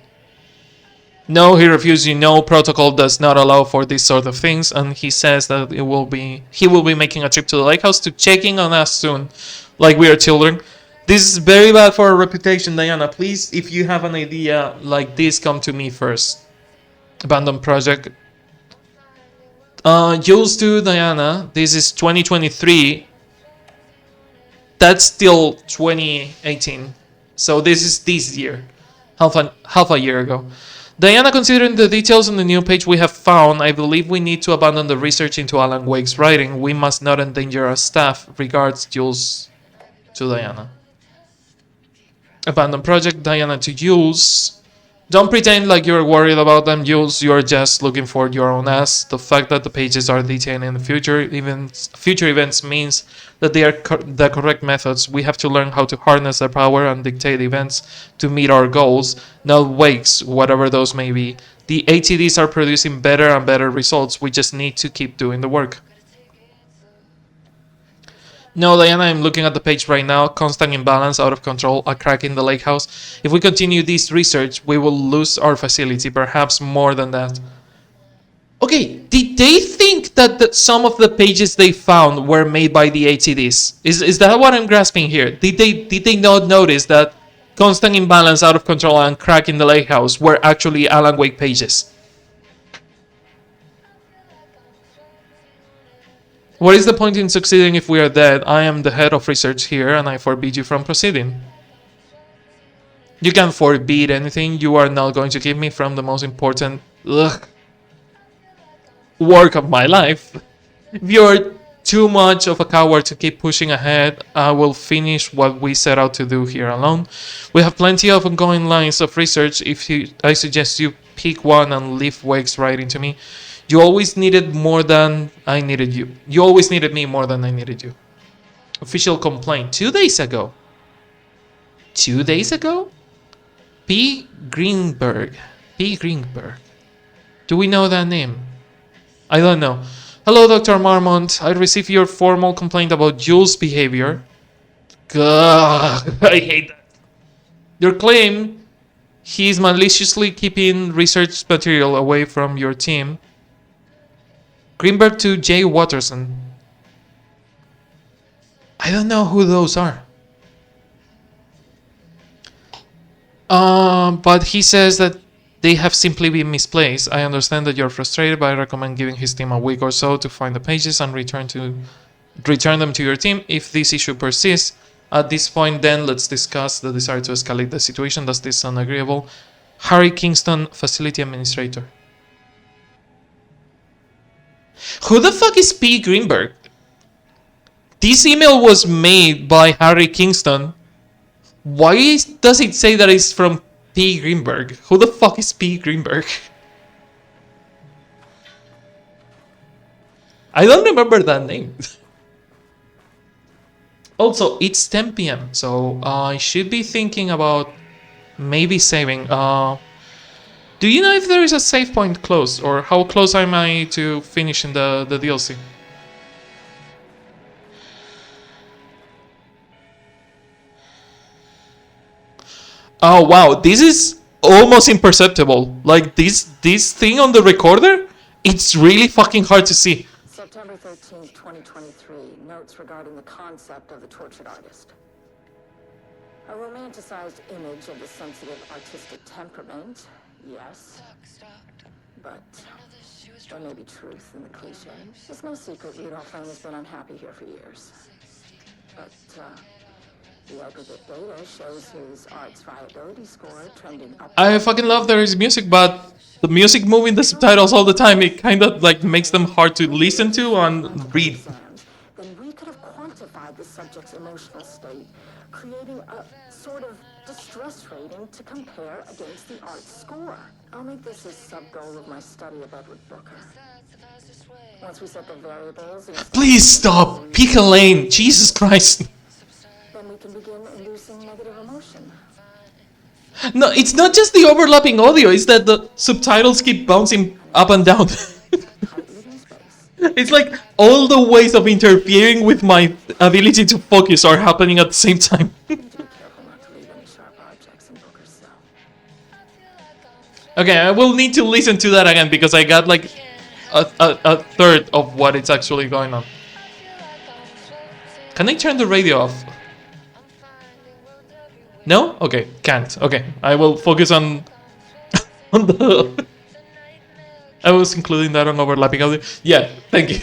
No, he refused. Protocol does not allow for these sort of things, and he says that he will be making a trip to the lake house to checking on us soon, like we are children. This is very bad for our reputation, Diana. Please, if you have an idea like this, come to me first. Abandoned project. Jules to Diana. This is 2023. That's still 2018. So this is this year. Half a year ago. Diana, considering the details on the new page we have found, I believe we need to abandon the research into Alan Wake's writing. We must not endanger our staff. Regards, Jules to Diana. Abandon project, Diana to Jules. Don't pretend like you're worried about them, Jules. You're just looking for your own ass. The fact that the pages are detailed in the future events means that they are the correct methods. We have to learn how to harness their power and dictate events to meet our goals, not wakes, whatever those may be. The ATDs are producing better and better results. We just need to keep doing the work. No, Diana, I'm looking at the page right now. Constant imbalance, out of control, a crack in the lake house. If we continue this research, we will lose our facility, perhaps more than that. Okay, did they think that some of the pages they found were made by the ATDs? Is that what I'm grasping here? Did they not notice that constant imbalance, out of control, and crack in the lake house were actually Alan Wake pages? What is the point in succeeding if we are dead? I am the head of research here and I forbid you from proceeding. You can't forbid anything. You are not going to keep me from the most important work of my life. If you're too much of a coward to keep pushing ahead, I will finish what we set out to do here alone. We have plenty of ongoing lines of research. I suggest you pick one and lift weights right into me. You always needed more than I needed you. You always needed me more than I needed you. Official complaint 2 days ago. 2 days ago? P. Greenberg. P. Greenberg. Do we know that name? I don't know. Hello, Dr. Marmont. I received your formal complaint about Jules' behavior. God, I hate that. Your claim he's maliciously keeping research material away from your team. Greenberg to J. Watterson. I don't know who those are. But he says that they have simply been misplaced. I understand that you're frustrated, but I recommend giving his team a week or so to find the pages and return them to your team. If this issue persists, at this point then let's discuss the desire to escalate the situation. Does this sound agreeable? Harry Kingston, Facility Administrator. Who the fuck is P. Greenberg? This email was made by Harry Kingston. Why does it say that it's from P. Greenberg? Who the fuck is P. Greenberg? I don't remember that name. Also, it's 10 p.m. So I should be thinking about maybe saving. Do you know if there is a save point close, or how close am I to finishing the DLC? Oh wow, this is almost imperceptible. Like this thing on the recorder, it's really fucking hard to see. September 13th, 2023. Notes regarding the concept of the tortured artist. A romanticized image of the sensitive artistic temperament, yes. But there may be truth in the cliche. It's no secret Rudolph Lane has been unhappy here for years. But, the aggregate data shows his art's viability score trending up. I fucking love there is music, but the music moving the subtitles all the time, it kind of like makes them hard to listen to and read. Then we could have quantified the subject's emotional state, creating a sort of distress rating to compare against the art's score. I'll make this a sub-goal of my study of Edward Booker. Once we set the variables... Please stop! Pick a lane! Jesus Christ! Then we can begin inducing negative emotion. No, it's not just the overlapping audio, it's that the subtitles keep bouncing up and down. It's like all the ways of interfering with my ability to focus are happening at the same time. Okay, I will need to listen to that again because I got like a third of what it's actually going on. Can I turn the radio off? No? Okay, can't. Okay, I will focus on the... I was including that on overlapping audio. Yeah, thank you.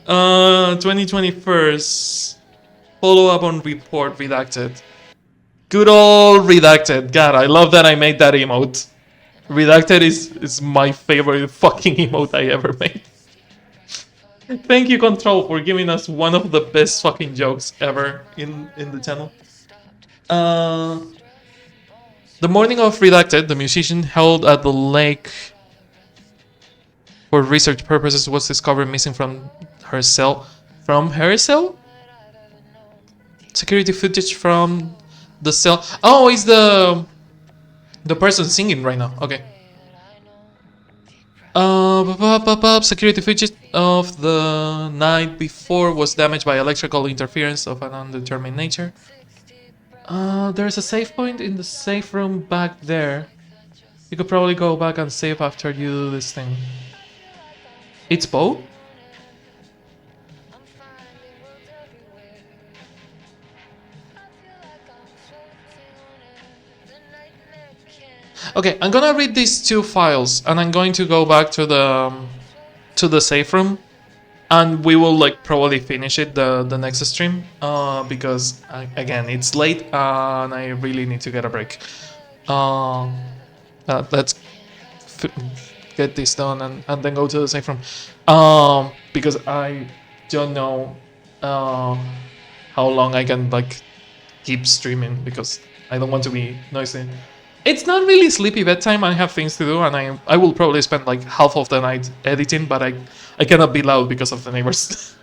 2021. Follow up on report redacted. Good old redacted. God, I love that I made that emote. Redacted is my favorite fucking emote I ever made. Thank you, Control, for giving us one of the best fucking jokes ever in the channel. The morning of Redacted, the musician held at the lake for research purposes was discovered missing from her cell. From her cell? Security footage from the cell. Oh, it's the person singing right now. Okay. Security footage of the night before was damaged by electrical interference of an undetermined nature. There's a save point in the safe room back there. You could probably go back and save after you do this thing. It's Bo? Okay, I'm gonna read these two files and I'm going to go back to the safe room and we will like probably finish it the next stream because again it's late and I really need to get a break. Let's get this done and then go to the safe room because I don't know how long I can like keep streaming because I don't want to be noisy. It's not really sleepy bedtime. I have things to do, and I will probably spend like half of the night editing, but I cannot be loud because of the neighbors.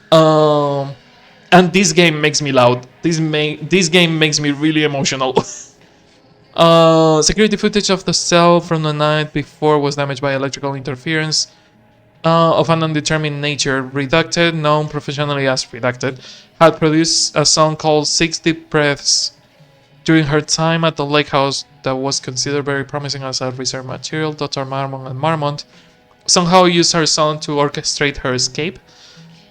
And this game makes me loud. This game makes me really emotional. Security footage of the cell from the night before was damaged by electrical interference of an undetermined nature. Redacted, known professionally as Redacted, had produced a song called 6 Deep Breaths during her time at the lake house that was considered very promising as a reserve material. Dr. Marmont and Marmont somehow used her song to orchestrate her escape.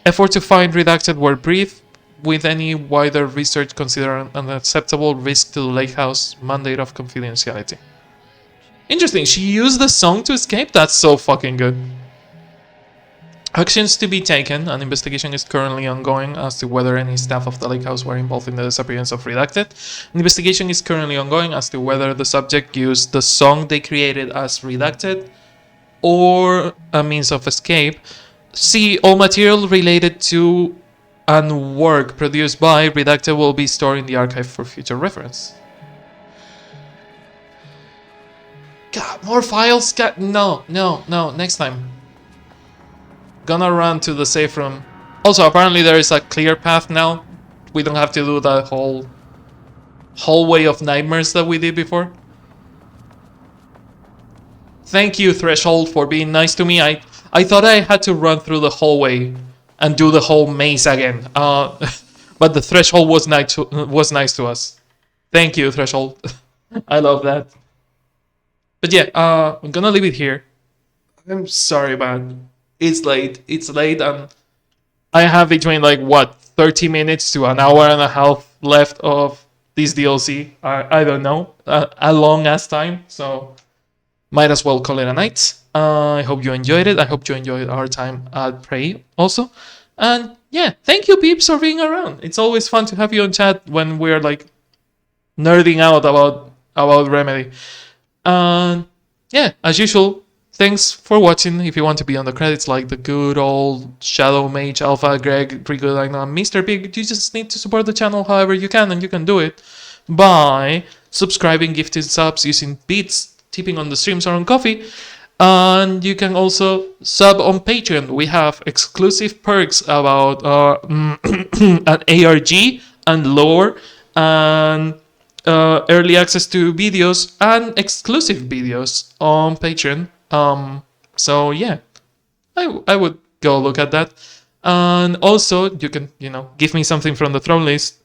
Efforts to find Redacted were brief, with any wider research considered an unacceptable risk to the lake house mandate of confidentiality. Interesting, she used the song to escape? That's so fucking good. Actions to be taken. An investigation is currently ongoing as to whether any staff of the lake house were involved in the disappearance of Redacted. An investigation is currently ongoing as to whether the subject used the song they created as Redacted or a means of escape. See, all material related to and work produced by Redacted will be stored in the archive for future reference. God, more files? God, no, next time. Gonna run to the safe room. Also, apparently there is a clear path now. We don't have to do that whole hallway of nightmares that we did before. Thank you, Threshold, for being nice to me. I thought I had to run through the hallway and do the whole maze again. But the Threshold was nice to us. Thank you, Threshold. I love that. But yeah, I'm gonna leave it here. I'm sorry, man. It's late. And I have between like what 30 minutes to an hour and a half left of this DLC. I don't know, a long ass time. So might as well call it a night. I hope you enjoyed it. I hope you enjoyed our time at Prey also. And yeah, thank you, peeps, for being around. It's always fun to have you on chat when we're like nerding out about Remedy. And yeah, as usual, thanks for watching. If you want to be on the credits like the good old Shadow Mage, Alpha, Greg, Rico, and Mr. Big, you just need to support the channel however you can, and you can do it by subscribing, gifting subs, using beats, tipping on the streams or on coffee. And you can also sub on Patreon. We have exclusive perks about an ARG and lore and early access to videos and exclusive videos on Patreon. So yeah, I would go look at that. And also you can, give me something from the throne list.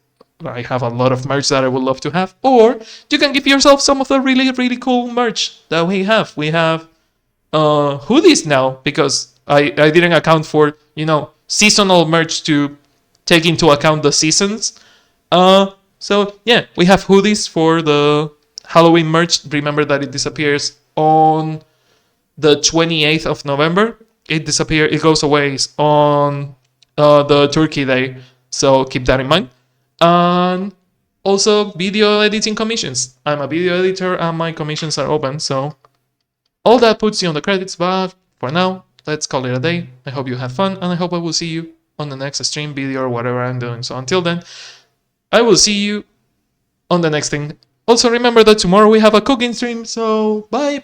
I have a lot of merch that I would love to have. Or you can give yourself some of the really, really cool merch that we have. We have hoodies now because I didn't account for, seasonal merch to take into account the seasons. So yeah, we have hoodies for the Halloween merch. Remember that it disappears on the 28th of November. It goes away on the Turkey Day. So keep that in mind. And also video editing commissions. I'm a video editor and my commissions are open. So all that puts you on the credits. But for now, let's call it a day. I hope you have fun and I hope I will see you on the next stream, video, or whatever I'm doing. So until then, I will see you on the next thing. Also remember that tomorrow we have a cooking stream, so bye.